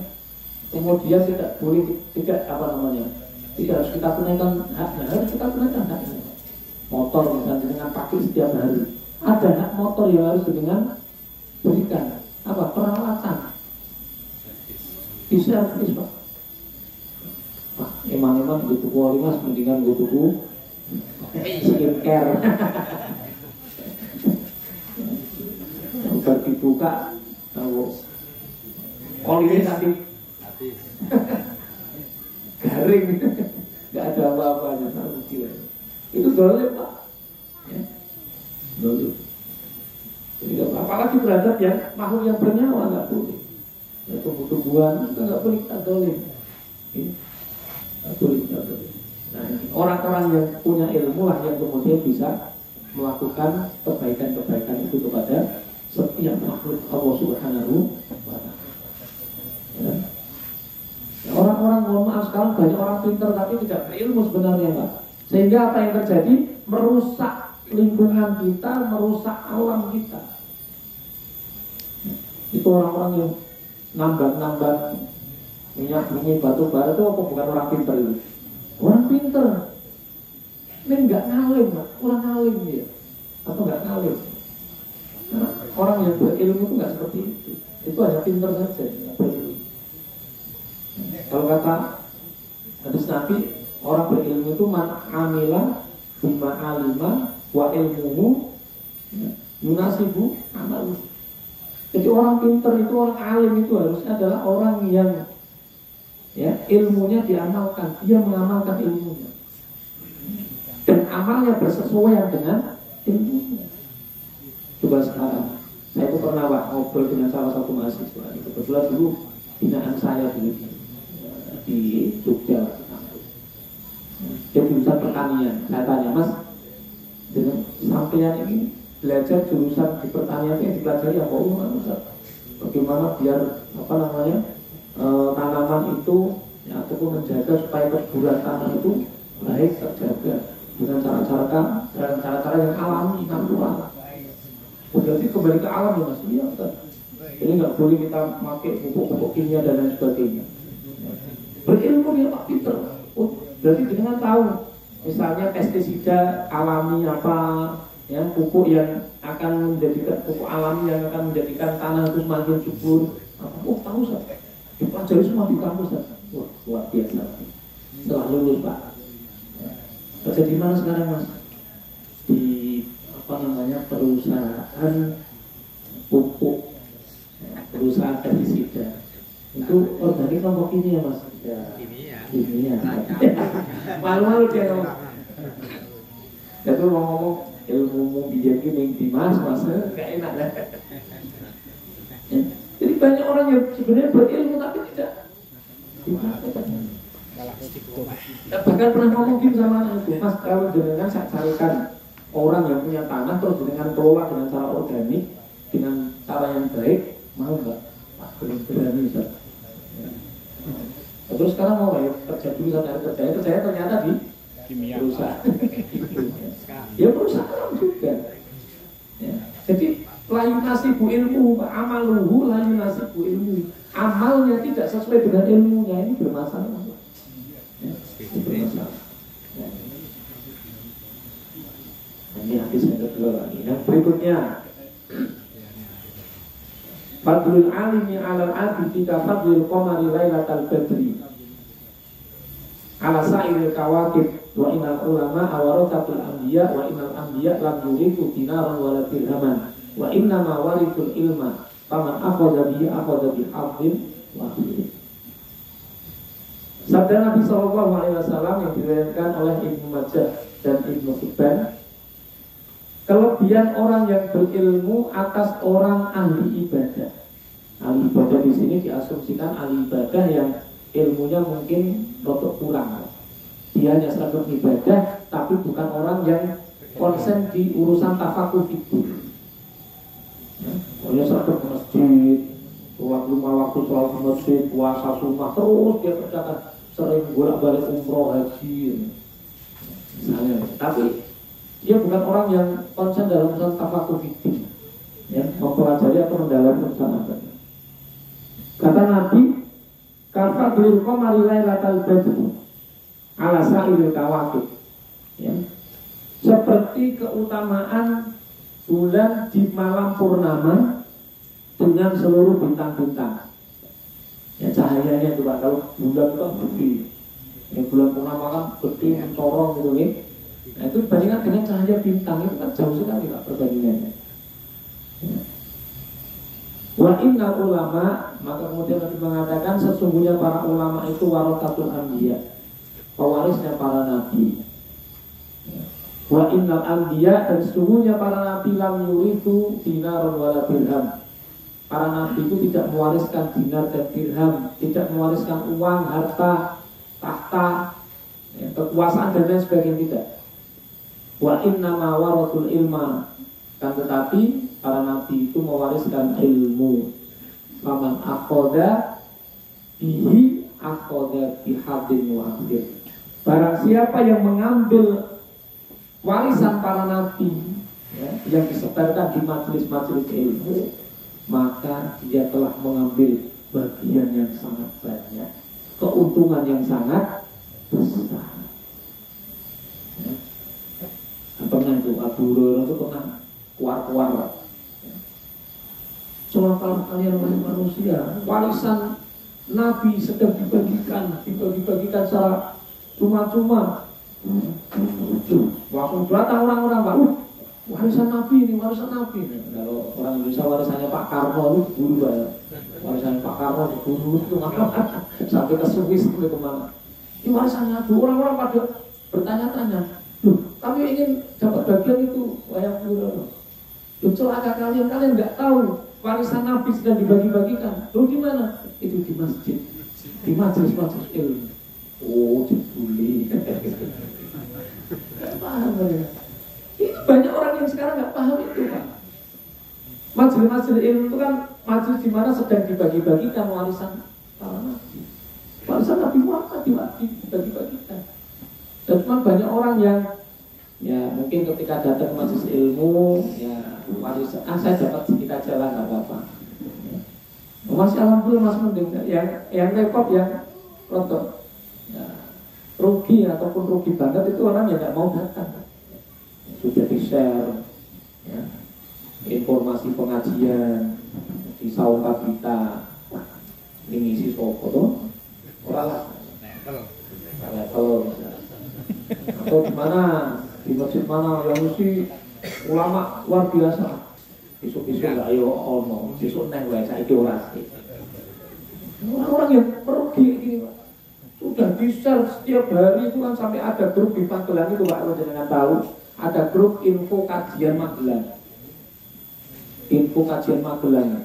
Speaker 1: kemudian tidak boleh, tidak apa namanya, tidak harus kita tunaikan haknya, harus kita tunaikan haknya. Motor misalnya dengan pakai setiap hari, ada hak motor yang harus dengan berikan apa perawatan, diservis Pak. Pak, emang gue tuku oli Mas, mendingan gue tuku skincare. Udah dibuka tahu olinya tapi garing, nggak ada apa-apanya, tahu gila. Itu dolim Pak, ya. Dolim. Jadi apalagi terhadap yang makhluk yang bernyawa nggak boleh. Ya tumbuh-tumbuhan itu nggak boleh kita dolim. Nggak boleh kita dolim. Nah, orang-orang yang punya ilmu lah yang kemudian bisa melakukan kebaikan-kebaikan itu kepada setiap makhluk Allah Subhanahu wa Ta'ala. Ya. Orang-orang, mohon maaf, sekarang banyak orang pintar tapi tidak berilmu sebenarnya Pak. Sehingga apa yang terjadi? Merusak lingkungan kita, merusak alam kita. Itu orang-orang yang nambang-nambang minyak bumi, batu bara itu apa bukan orang pintar itu? Orang pintar. Ini nggak ngalim Pak, orang ngalim dia. Atau nggak ngalim? Nah, orang yang berilmu itu nggak seperti itu. Itu hanya pintar saja, nggak berilmu. Kalau kata hadis Nabi, orang berilmu itu man amila bima alima wa ilmuhu yunasibu amalu. Jadi orang pintar itu, orang alim itu harusnya adalah orang yang ya ilmunya diamalkan, dia mengamalkan ilmunya dan amalnya bersesuaian dengan ilmunya. Coba sekarang, saya itu pernah Pak ngobrol dengan salah satu mahasiswa. Kebetulan dulu binaan saya dulu. di Jogja. Dia jurusan pertanian. Saya tanya, Mas, dengan sampean ini belajar jurusan di pertanian ini dipelajari apa? Bagaimana biar tanaman itu ya, ataupun menjaga supaya kesuburan tanah itu baik terjaga dengan cara-cara yang alami, natural. Berarti kembali ke alam ya Mas. Iya, Ustaz. Jadi nggak boleh kita pakai pupuk-pupuk kimia dan lain sebagainya. Berilmu ya Pak Peter. Berarti dengan tahu misalnya pestisida alami apa, ya pupuk yang akan menjadikan pupuk alami yang akan menjadikan tanah itu semakin subur. Tahu Ustaz. Dipelajari semua di kampus Ustaz. Wah, luar biasa. Setelah lulus Pak. Kerja di mana sekarang Mas? Di perusahaan pupuk, perusahaan pestisida. Itu organik apa kimia Mas? Ya, kimia. Malu-malu dia ngomong. Jadi mau ngomong ilmu biar gini di Mas gak enak lah. Jadi banyak orang yang sebenarnya berilmu tapi tidak dipraktekkan. Bahkan pernah ngomong gitu sama anakku, Mas kalau jenengan saya carikan orang yang punya tanah terus dengan kelola dengan cara organik dengan cara yang baik, mau nggak? Belum berani Ustaz. Terus sekarang mau ya kerja dulu saya kerjanya ternyata di perusahaan. Ya perusahaan juga. Ya. Jadi layu nasibu ilmu, amaluhu layu nasibu ilmu. Amalnya tidak sesuai dengan ilmunya, ini bermasalah. Ya, ini bermasalah. Ya. Ini hadis yang kedua lagi. Yang berikutnya, fadlul alimi alal abidi ka fadlil qamari lailatal badri ala sa'iril kawakib wa innal ulama awaratul anbiya wa innal anbiya lam yurithu dinaran wala dirhaman wa inna ma warithul ilma faman akhadha bihi akhadha bi hadzin wahid. Sabda Nabi sallallahu alaihi wasallam yang diriwayatkan oleh Ibnu Majah dan Ibnu Hibban, kelebihan orang yang berilmu atas orang ahli ibadah. Ahli ibadah di sini diasumsikan ahli ibadah yang ilmunya mungkin rotok kurang. Dia hanya seragam ibadah, tapi bukan orang yang konsen di urusan tafakuh fikih. Dia seragam ke masjid, sholat 5 waktu sholat di masjid, puasa sunnah terus dia kerjakan, sering bolak-balik umroh haji. Misalnya, tapi dia bukan orang yang konsen dalam urusan tafakuh fikih, ya, mempelajari atau mendalami urusan agama. Kata Nabi, kafadlil qamari lailatal badri ala sa'iril kawakib. Ya. Seperti keutamaan bulan di malam purnama dengan seluruh bintang-bintang. Ya cahayanya itu Pak, kalau bulan itu gede. Ya, bulan purnama kan gede, mencorong gitu nih. Nah, itu dibandingkan dengan cahaya bintang itu kan jauh sekali Pak perbandingannya. Ya. Wa innal ulama, maka kemudian Nabi mengatakan sesungguhnya para ulama itu warathatul anbiya, pewarisnya para nabi. Wa innal anbiya, dan sesungguhnya para nabi lam yurithu dinaran wala dirham. Para nabi itu tidak mewariskan dinar dan dirham, tidak mewariskan uang, harta, tahta, ya, kekuasaan dan lain sebagainya, tidak. Wa innama warathul ilma, kan tetapi para nabi itu mewariskan ilmu. Faman akhoda bihi akhoda bihadin wahid. Barang siapa yang mengambil warisan para nabi, ya, yang disebarkan di majelis-majelis ilmu, maka dia telah mengambil bagian yang sangat banyak, keuntungan yang sangat besar. Ya. Pernah itu Abu Hurairah itu pernah kuar-kuar. Celakalah kalian wahai manusia, warisan Nabi sedang dibagikan secara cuma-cuma. Langsung datang orang-orang Pak, warisan Nabi ini, warisan Nabi ini. Kalau orang Indonesia warisannya Pak Karno itu diburu ya. Warisannya Pak Karno diburu itu sampai ke Swiss itu kemana. Ini warisan Nabi, orang-orang pada bertanya-tanya, kami ingin dapat bagian itu wayang Hurairah. Celaka kalian nggak tahu warisan Nabi sedang dibagi-bagikan. Di mana? Itu di masjid. di majelis-majelis ilmu. Oh, dibully. Nggak paham ya. Ini banyak orang yang sekarang nggak paham itu, Pak. Majelis-majelis ilmu itu kan majelis di mana sedang dibagi-bagikan warisan para nabi. Warisan Nabi Muhammad dibagi-bagikan. Dan cuma banyak orang yang ya mungkin ketika datang ke majelis ilmu ya warisan, saya dapat sedikit aja lah, nggak apa-apa. Masih alhamdulillah masih mending. Yang repot yang rontok ya, rugi ataupun rugi banget itu orang yang nggak mau datang. Sudah di-share ya, informasi pengajian di saung kabita ini ngisi sopo tuh orang level atau di mana di masjid mana yang mesti ulama luar biasa besok-besok nggak ayo ono besok neng wae saiki ora sih. Orang-orang yang merugi ini Pak, sudah di-share setiap hari itu kan sampai ada grup di Magelang itu Pak, kalau jangan tahu ada grup info kajian Magelang. Info kajian Magelang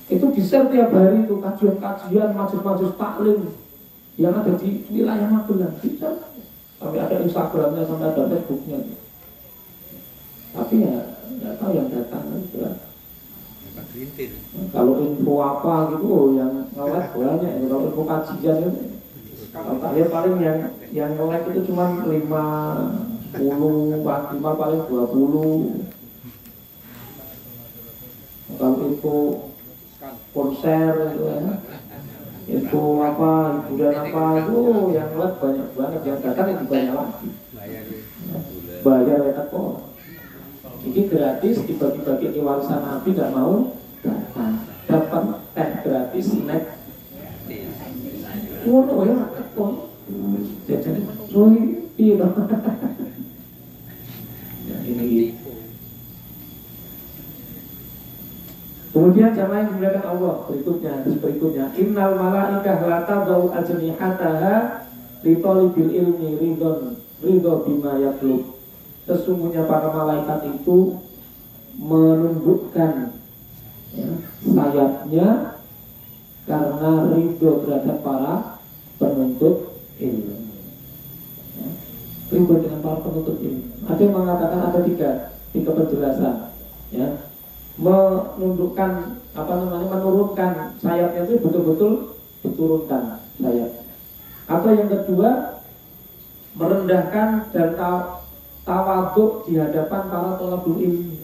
Speaker 1: itu di-share tiap hari itu kajian-kajian majelis-majelis taklim yang ada di wilayah Magelang. Di-share sampai ada Instagramnya, sampai ada Facebooknya. Tapi ya nggak tahu yang datang itu lah. Kalau info apa gitu yang nge-like banyak. Kalau info kajian itu kalau tak lihat paling yang nge-like itu cuma 50, paling 20. Kalau info konser itu ya, info apa, hiburan apa itu yang nge-like banyak banget, yang datang itu banyak lagi. Bayar ya kok. Ini gratis dibagi-bagi ke warisan Nabi, nggak mau datang, dapat teh gratis, snack. Ngono ya kok. Jadi iya dong. Ini. Kemudian jamaah yang dimuliakan Allah berikutnya innal malaikah la tadau ajnihataha li talibil ilmi ridho bima yatlub. Sesungguhnya para malaikat itu menundukkan ya, sayapnya karena ridho terhadap para penuntut ilmu. Ya, ridho dengan para penuntut ilmu. Ada yang mengatakan ada tiga penjelasan. Ya, menundukkan menurunkan sayapnya itu betul-betul diturunkan sayap. Atau yang kedua merendahkan dan tawaduk di hadapan para thalabul ilmi.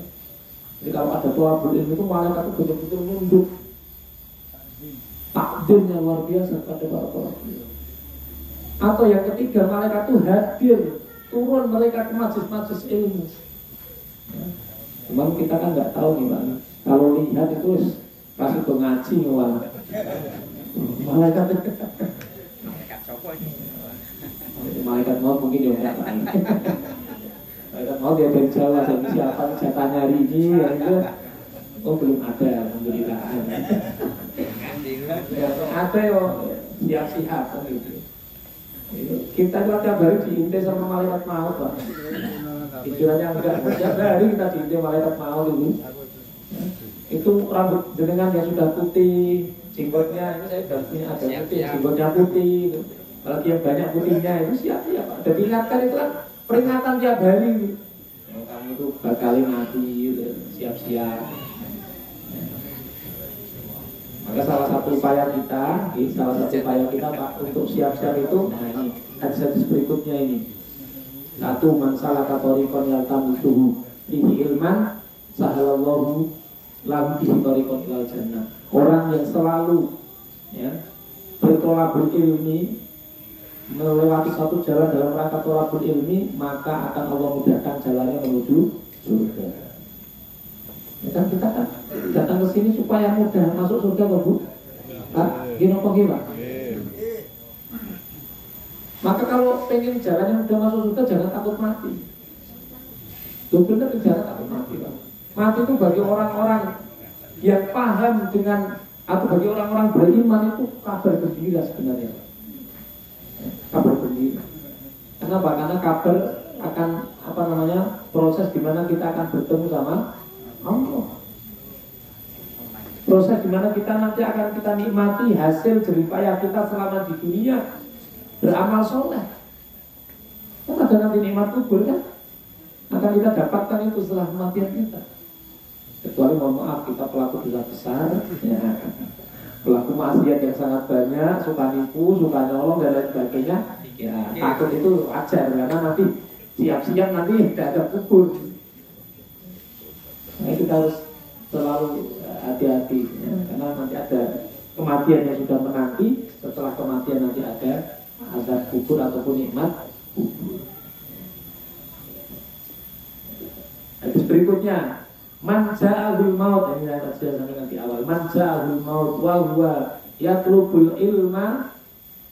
Speaker 1: Jadi kalau ada thalabul ilmi itu malaikat itu betul-betul nunduk, takdirnya luar biasa pada para thalabul ilmi. Atau yang ketiga malaikat itu hadir, turun mereka ke majelis-majelis ilmu. Ya. Cuman kita kan nggak tahu nih Pak. Kalau lihat itu pas itu ngaji malah malaikat malaikat mau mungkin ya enggak lain. Malaikat mau dia dari Jawa, jadi siapa jatahnya hari ini ya itu oh belum ada alhamdulillah. Ya, ada ya siap-siap kan gitu. Kita tiap hari diintai sama malaikat maut Pak. Pikirannya enggak, setiap hari kita diintai malaikat maut itu. Itu rambut jenengan yang sudah putih, jenggotnya ini saya sudah punya ada putih, jenggotnya putih. Apalagi yang banyak putihnya itu siap-siap Pak. Dan ingatkan itu kan peringatan tiap hari. Kamu itu bakal mati, siap-siap. Maka salah satu upaya kita Pak untuk siap-siap itu, nah ini hadis-hadis berikutnya ini. Satu, man salaka thariqan yaltamisuhu fihi ilman sahalallahu lahu bihi thariqan ilal jannah. Orang yang selalu ya bertolabul ilmi, melewati satu jalan dalam rangka tolabul ilmi, maka akan Allah mudahkan jalannya menuju surga. Ya kan kita kan datang ke sini supaya mudah masuk surga, Bu. Pak, gini apa gimana? Maka kalau pengen jalan yang mudah masuk surga, jangan takut mati. Itu benar, jangan takut mati, Pak. Mati itu bagi orang-orang yang paham dengan, atau bagi orang-orang beriman itu kabar gembira sebenarnya. Kabar gembira. Kenapa? Karena kabar akan proses di mana kita akan bertemu sama Allah. Proses dimana kita nanti akan kita nikmati hasil jeripayah kita selama di dunia beramal soleh. Kan ada nanti nikmat kubur kan, akan kita dapatkan itu setelah kematian kita. Kecuali mohon maaf kita pelaku dosa besar, ya, pelaku maksiat yang sangat banyak, suka nipu, suka nyolong dan lain sebagainya, ya takut itu wajar karena nanti siap-siap nanti tidak ada kubur. Nah kita harus selalu hati-hati, ya, karena nanti ada kematian yang sudah menanti, setelah kematian nanti ada azab kubur ataupun nikmat kubur. Hadis berikutnya, man ja'ahul maut, ini saya sudah sampaikan di awal. Man ja'ahul maut wa huwa yatlubul ilma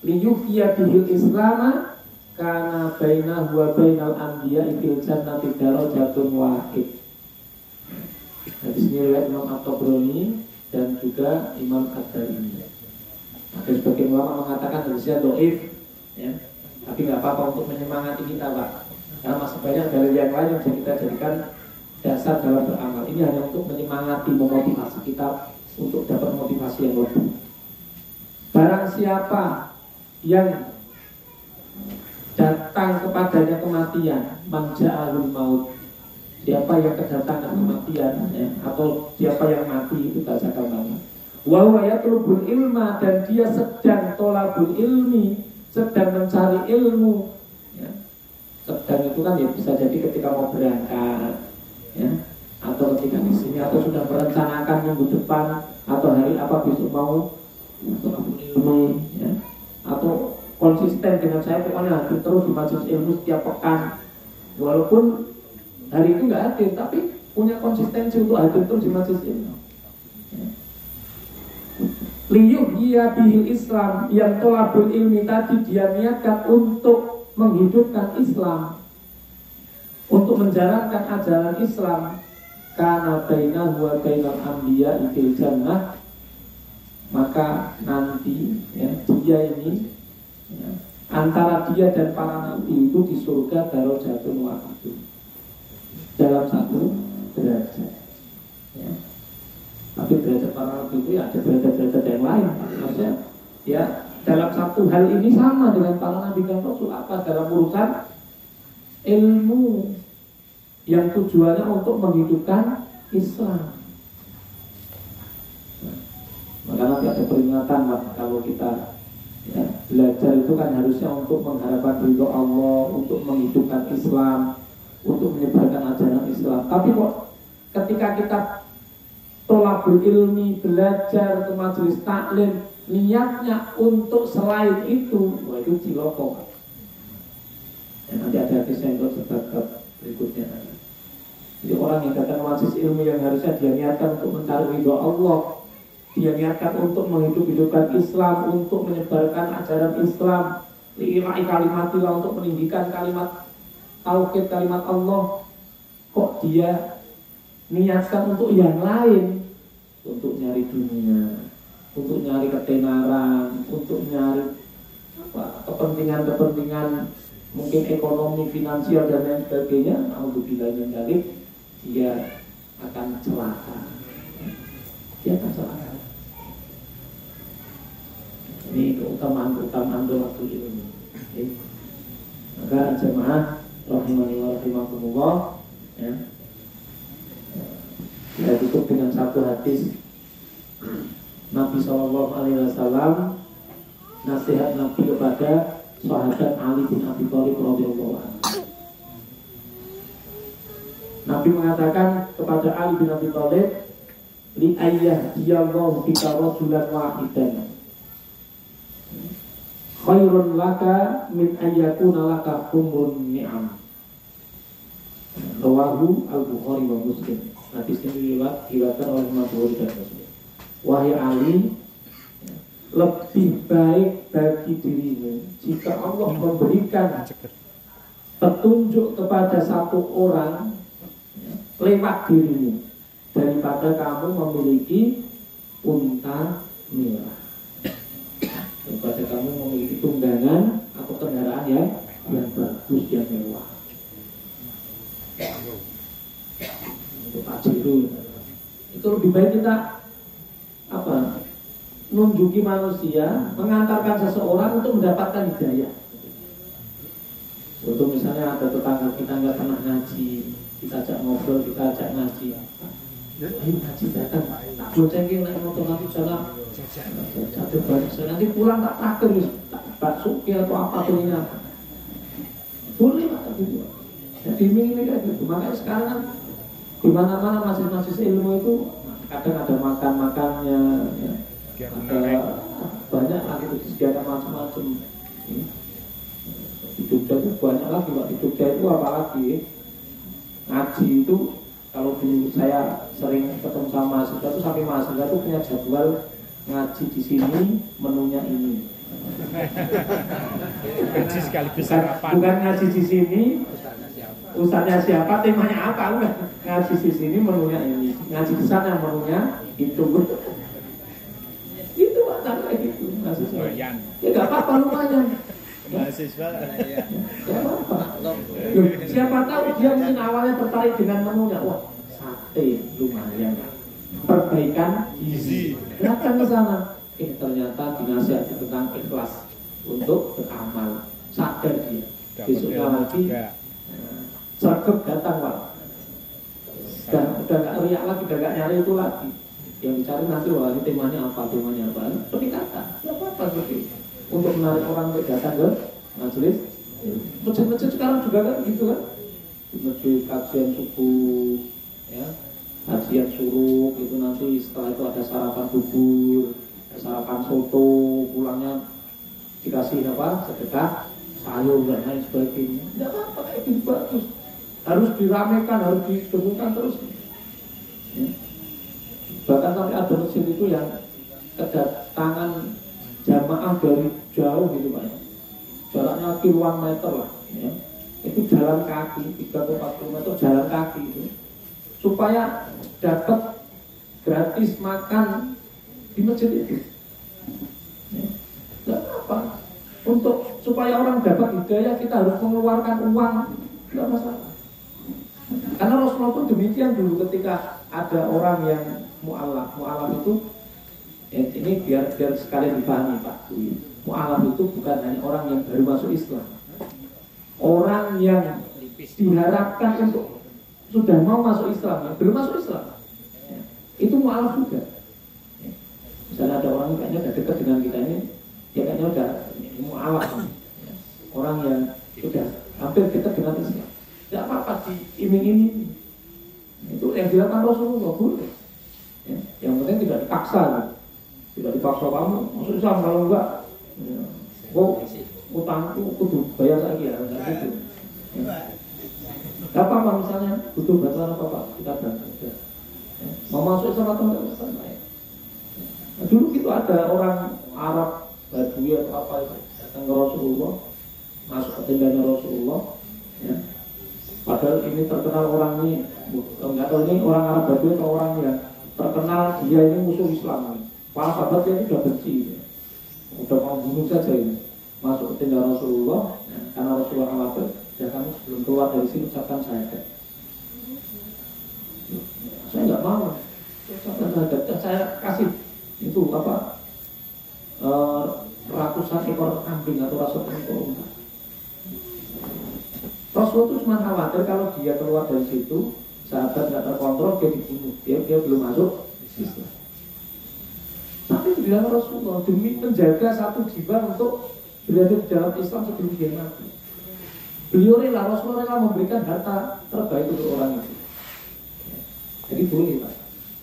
Speaker 1: liyuhya bihil islama kana bainahu wa bainal anbiya'i fil jannati darajatun wahid. Hadis ini riwayat Imam At-Tabrani dan juga Imam Ad-Darimi. Ada sebagian ulama mengatakan hadisnya dhaif, ya. Tapi nggak apa-apa untuk menyemangati kita, Pak. Karena masih banyak dari yang lain yang bisa kita jadikan dasar dalam beramal. Ini hanya untuk menyemangati, memotivasi kita untuk dapat motivasi yang lebih. Barang siapa yang datang kepadanya kematian, man ja'ahul maut, siapa yang kedatangan kematian, ya, atau siapa yang mati itu bahasa gampangnya. Wa huwa yatlubul ilma, dan dia sedang tolabul ilmi, sedang mencari ilmu, ya. Sedang itu kan ya bisa jadi ketika mau berangkat, ya, atau ketika di sini, atau sudah merencanakan minggu depan atau hari apa besok mau tolabul ilmi, ya, atau konsisten dengan saya pokoknya hadir terus di majelis ilmu setiap pekan, walaupun hari itu nggak hadir, tapi punya konsistensi untuk hadir terus di majelis ilmu. Liyuhya bihil Islam, yang tolabul ilmi tadi dia niatkan untuk menghidupkan Islam, untuk menjalankan ajaran Islam. Kana bainahu wa bainal anbiya'i fil jannah, maka nanti, ya, dia ini, ya, antara dia dan para nabi itu di surga darajatun wahid, dalam satu derajat, ya. Tapi derajat para nabi itu ya ada derajat-derajat yang lain. Maksudnya ya dalam satu hal ini sama dengan para nabi dan rasul, apa, dalam urusan ilmu yang tujuannya untuk menghidupkan Islam. Nah, maka nanti ada peringatan, Pak, kalau kita, ya, belajar itu kan harusnya untuk mengharapkan ridho Allah, untuk menghidupkan Islam, untuk menyebarkan ajaran Islam. Tapi kok ketika kita tolabul ilmi, belajar ke majelis taklim, niatnya untuk selain itu, wah itu ciloko. Ya, nanti ada hadisnya untuk sebab berikutnya. Jadi orang yang datang ke majelis ilmu yang harusnya dia niatkan untuk mencari ridho Allah, dia niatkan untuk menghidupkan Islam, untuk menyebarkan ajaran Islam, li'ira'i kalimatillah, untuk meninggikan kalimat tauhid, kalimat Allah, kok dia niatkan untuk yang lain, untuk nyari dunia, untuk nyari ketenaran, untuk nyari kepentingan-kepentingan mungkin ekonomi, finansial dan lain sebagainya. Alhamdulillah yang dari dia akan celaka. Dia akan celaka. Ini keutamaan tolabul ilmi. Maka jemaah rahimani wa rahimakumullah, ya. Kita tutup dengan satu hadis Nabi SAW, nasihat Nabi kepada sahabat Ali bin Abi Thalib radhiyallahu anhu. Nabi mengatakan kepada Ali bin Abi Thalib, li ayyadiyallahu bika rajulan wahidan khairun laka min ayyakuna laka humrun ni'am. Rawahu Al-Bukhari wa Muslim. Hadis ini diriwayatkan oleh Imam Bukhari dan Muslim. Wahai Ali, lebih baik bagi dirimu jika Allah memberikan petunjuk kepada satu orang, ya, lewat dirimu, daripada kamu memiliki unta merah, daripada kamu memiliki tunggangan atau kendaraan yang bagus, yang mewah. Untuk Pajiru itu lebih baik kita nunjuki manusia, mengantarkan seseorang untuk mendapatkan hidayah. Untuk misalnya ada tetangga kita nggak pernah ngaji, kita ajak ngobrol, kita ajak ngaji. Ayo ngaji datang, tak boncengin naik motor nanti jalan. Nanti pulang tak traktir, tak bakso atau apa tuh apa. Boleh tak gitu. Jadi ini kayak gitu. Makanya sekarang kan di mana-mana masjid-masjid ilmu itu kadang ada makan-makannya, ya. Ada banyak lagi disediakan macam-macam. Di Jogja itu banyak lagi, Pak. Di Jogja itu apalagi ngaji itu, kalau dulu saya sering ketemu sama mahasiswa itu, sampai mahasiswa itu punya jadwal ngaji di sini, menunya ini.
Speaker 2: Ngaji sekaligus
Speaker 1: bukan ngaji di sini, ustaznya siapa, temanya apa, udah ngaji di sini, menunya ini. Ngaji di sana menunya itu. Itu Pak, kayak gitu mahasiswa. Ya nggak apa-apa, lumayan.
Speaker 2: Mahasiswa.
Speaker 1: Ya apa-apa. Siapa tahu dia mungkin awalnya tertarik dengan menunya. Wah, sate lumayan. Perbaikan gizi. Datang ke sana. Ternyata dinasihati tentang ikhlas untuk beramal. Sadar dia. Besoknya lagi sergap datang, Pak. Dan udah nggak riak lagi, udah nggak nyari itu lagi. Yang dicari nanti, wah ini temanya apa. Peningkatan. Ya apa-apa seperti itu. Untuk menarik orang untuk datang ke majelis. Masjid-masjid sekarang juga kan gitu kan. Masjid kajian subuh, ya, kajian suruh itu nanti setelah itu ada sarapan bubur, ada sarapan soto, pulangnya dikasih apa? Sedekah sayur dan lain sebagainya. Tidak apa-apa, kayak gitu bagus. Harus diramekan, harus didengungkan terus. Ya. Bahkan sampai ada masjid itu yang kedatangan jamaah dari jauh gitu Pak, jaraknya kiloan meter lah, ya. Itu jalan kaki 3 atau 4 km jalan kaki itu, supaya dapat gratis makan di masjid itu. Ya. Gak apa, untuk supaya orang dapat hidayah kita harus mengeluarkan uang, tidak masalah. Karena Rasulullah pun demikian dulu ketika ada orang yang mu'alaf itu. Ini biar sekalian dipahami Pak. Mu'alaf itu bukan hanya orang yang baru masuk Islam, orang yang diharapkan untuk sudah mau masuk Islam, yang belum masuk Islam, ya, itu mu'alaf juga. Ya. Misalnya ada orang kayaknya udah dekat dengan kita ini, ya kayaknya udah mu'alaf, ya. Orang yang sudah hampir dekat dengan Islam, tidak apa-apa diiming-iming. Itu yang dilakukan Rasulullah, boleh. Ya. Yang penting tidak dipaksa. Tidak dipaksa kamu, masuk Islam, kalau enggak, ya, utangku kudu bayar lagi ya, enggak gitu. Ya. Gak apa-apa misalnya butuh bantuan apa-apa, kita bantu. Ya. Mau masuk Islam atau enggak, misalnya. Nah, dulu gitu ada orang Arab, Badui atau apa itu, datang ke Rasulullah, masuk ke tendanya Rasulullah. Ya. Padahal ini terkenal orang ini, enggak tahu ini orang Arab Badui atau orang yang terkenal dia ini musuh Islam. Para sahabat ini sudah benci, sudah mau bunuh saja ini. Masuk ke tenda Rasulullah, ya, karena Rasulullah khawatir, ya kamu sebelum keluar dari sini ucapkan syahadat. Saya nggak mau, ucapkan syahadat. Saya kasih itu apa? Ratusan ekor kambing atau ratusan ekor unta. Rasulullah itu cuma khawatir kalau dia keluar dari situ, sahabat nggak terkontrol, dia dibunuh. Dia belum masuk Islam. Tapi itu bilang Rasulullah demi menjaga satu jiwa untuk berada di dalam Islam sebelum dia mati. Beliau rela, Rasulullah rela memberikan harta terbaik untuk orang itu. Jadi boleh Pak.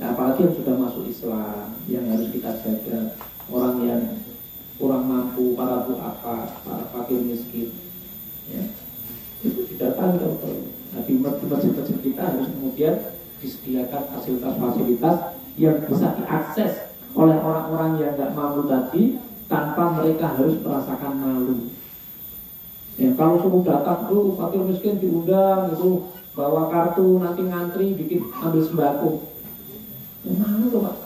Speaker 1: Nah, apalagi yang sudah masuk Islam, yang harus kita jaga, orang yang kurang mampu, para duafa, para fakir miskin, ya. Itu didatangi oleh nah, di masjid-masjid kita harus kemudian disediakan fasilitas-fasilitas yang bisa diakses oleh orang-orang yang nggak mampu tadi tanpa mereka harus merasakan malu. Ya, kalau suruh datang tuh fakir miskin diundang, itu bawa kartu nanti ngantri bikin ambil sembako. Malu tuh Pak.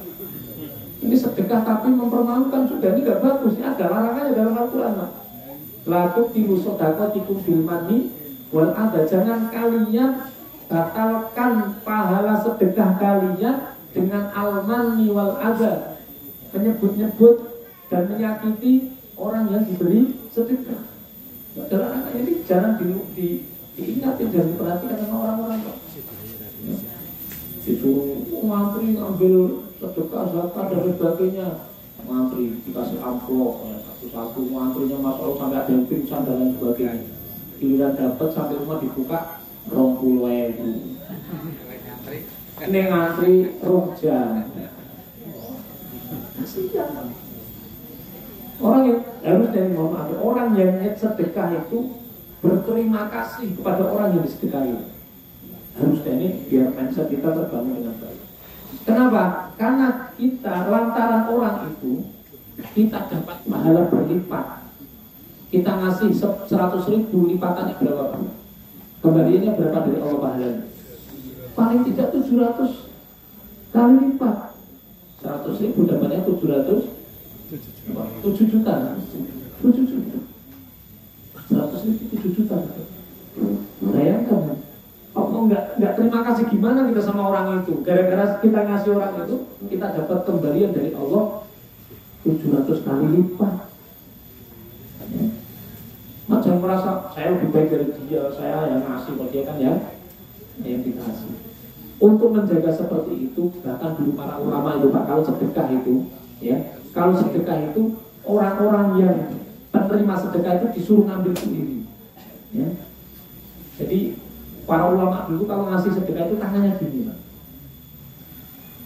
Speaker 1: Ini sedekah tapi mempermalukan sudah, ini nggak bagus. Ini ada larangannya dalam Al-Quran Pak. Laku tilu sodako tikum bilmani wal ada, jangan kalian batalkan pahala sedekah kalian dengan al-manni wal adha, menyebut-nyebut dan menyakiti orang yang diberi sedekah. Dalam anak ini jangan diingatin dan diperhatikan sama orang-orang. Ya. Disuruh ngantri ngambil sedekah, zakat dan sebagainya, ngantri dikasih amplop satu-satu, ngantrinya masuk sampai ada yang pingsan dan lain sebagainya. Giliran dapat sampai rumah dibuka 20.000. Ini ngantri rojang. Kasihan. Orang yang harusnya orang yang sedekah itu berterima kasih kepada orang yang disedekahi. Harusnya ini biar mindset kita terbangun dengan baik. Kenapa? Karena kita lantaran orang itu kita dapat pahala berlipat. Kita ngasih 100.000, lipatannya berapa? Kembaliannya berapa dari Allah pahalanya? Paling tidak 700 kali lipat. 100.000 dapatnya 7 juta. 7 juta. 100.000 7 juta. Bayangkan. Oh enggak terima kasih gimana kita sama orang itu. Gara-gara kita ngasih orang itu, kita dapat kembalian dari Allah 700 kali lipat. Jangan merasa saya lebih baik dari dia, saya yang ngasih, kalau dia kan ya yang dikasih. Untuk menjaga seperti itu, bahkan dulu para ulama itu Pak, kalau sedekah itu, ya, kalau sedekah itu orang-orang yang penerima sedekah itu disuruh ngambil sendiri. Ya. Jadi para ulama dulu kalau ngasih sedekah itu tangannya gini, Pak.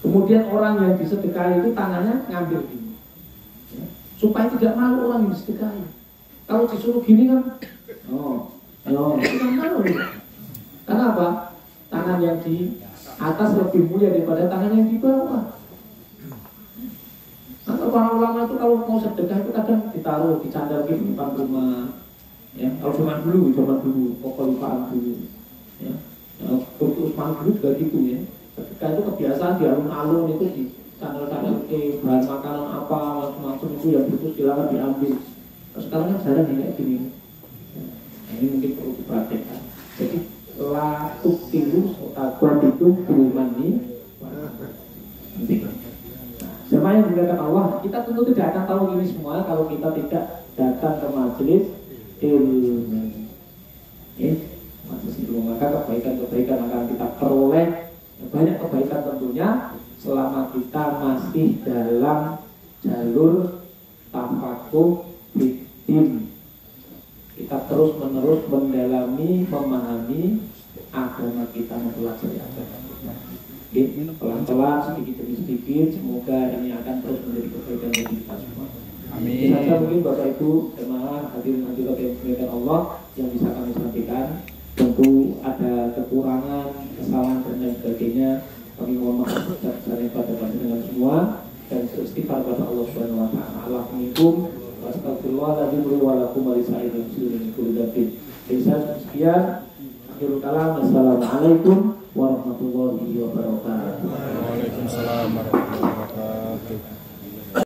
Speaker 1: Kemudian orang yang disedekahi itu tangannya ngambil gini, ya. Supaya tidak malu orang yang disedekahi. Kalau disuruh gini kan, tidak malu. Karena apa? Tangan yang di atas lebih mulia daripada tangan yang di bawah. Nah, para ulama itu kalau mau sedekah itu kadang ditaruh, dicandar di depan rumah. Ya, kalau zaman dulu, pokok-pokokan dulu. Ya, terus Usman dulu juga gitu ya. Sedekah itu kebiasaan di alun-alun itu di candal-candal bahan makanan apa macam-macam itu yang butuh silakan diambil. Sekarang kan jarang kayak gini. Nah, ini mungkin perlu diperhatikan. Jadi latuk tilu sotakuan itu bulmani. Siapa yang dikatakan Allah, kita tentu tidak akan tahu ini semua kalau kita tidak datang ke majelis ilmu. Majelis ilmu, maka kebaikan-kebaikan akan kita peroleh. Banyak kebaikan tentunya selama kita masih dalam jalur tafakuh bidim. Kita terus menerus mendalami, memahami agama kita, mempelajari agama kita. Pelan-pelan, sedikit demi sedikit, semoga ini akan terus menjadi kebaikan bagi kita semua. Amin. Saja mungkin Bapak Ibu jemaah hadirin hadirat yang dimuliakan Allah yang bisa kami sampaikan. Tentu ada kekurangan, kesalahan dan lain sebagainya. Kami mohon maaf dari pada dengan semua dan beristighfar kepada Allah Subhanahu wa taala. Alhamdulillah. Astagfirullahaladzim wa lakum wa lisa'ilil muslimin kulli dzambin. Sekian akhirul kalam. Assalamualaikum warahmatullahi wabarakatuh.
Speaker 2: Waalaikumsalam warahmatullahi wabarakatuh.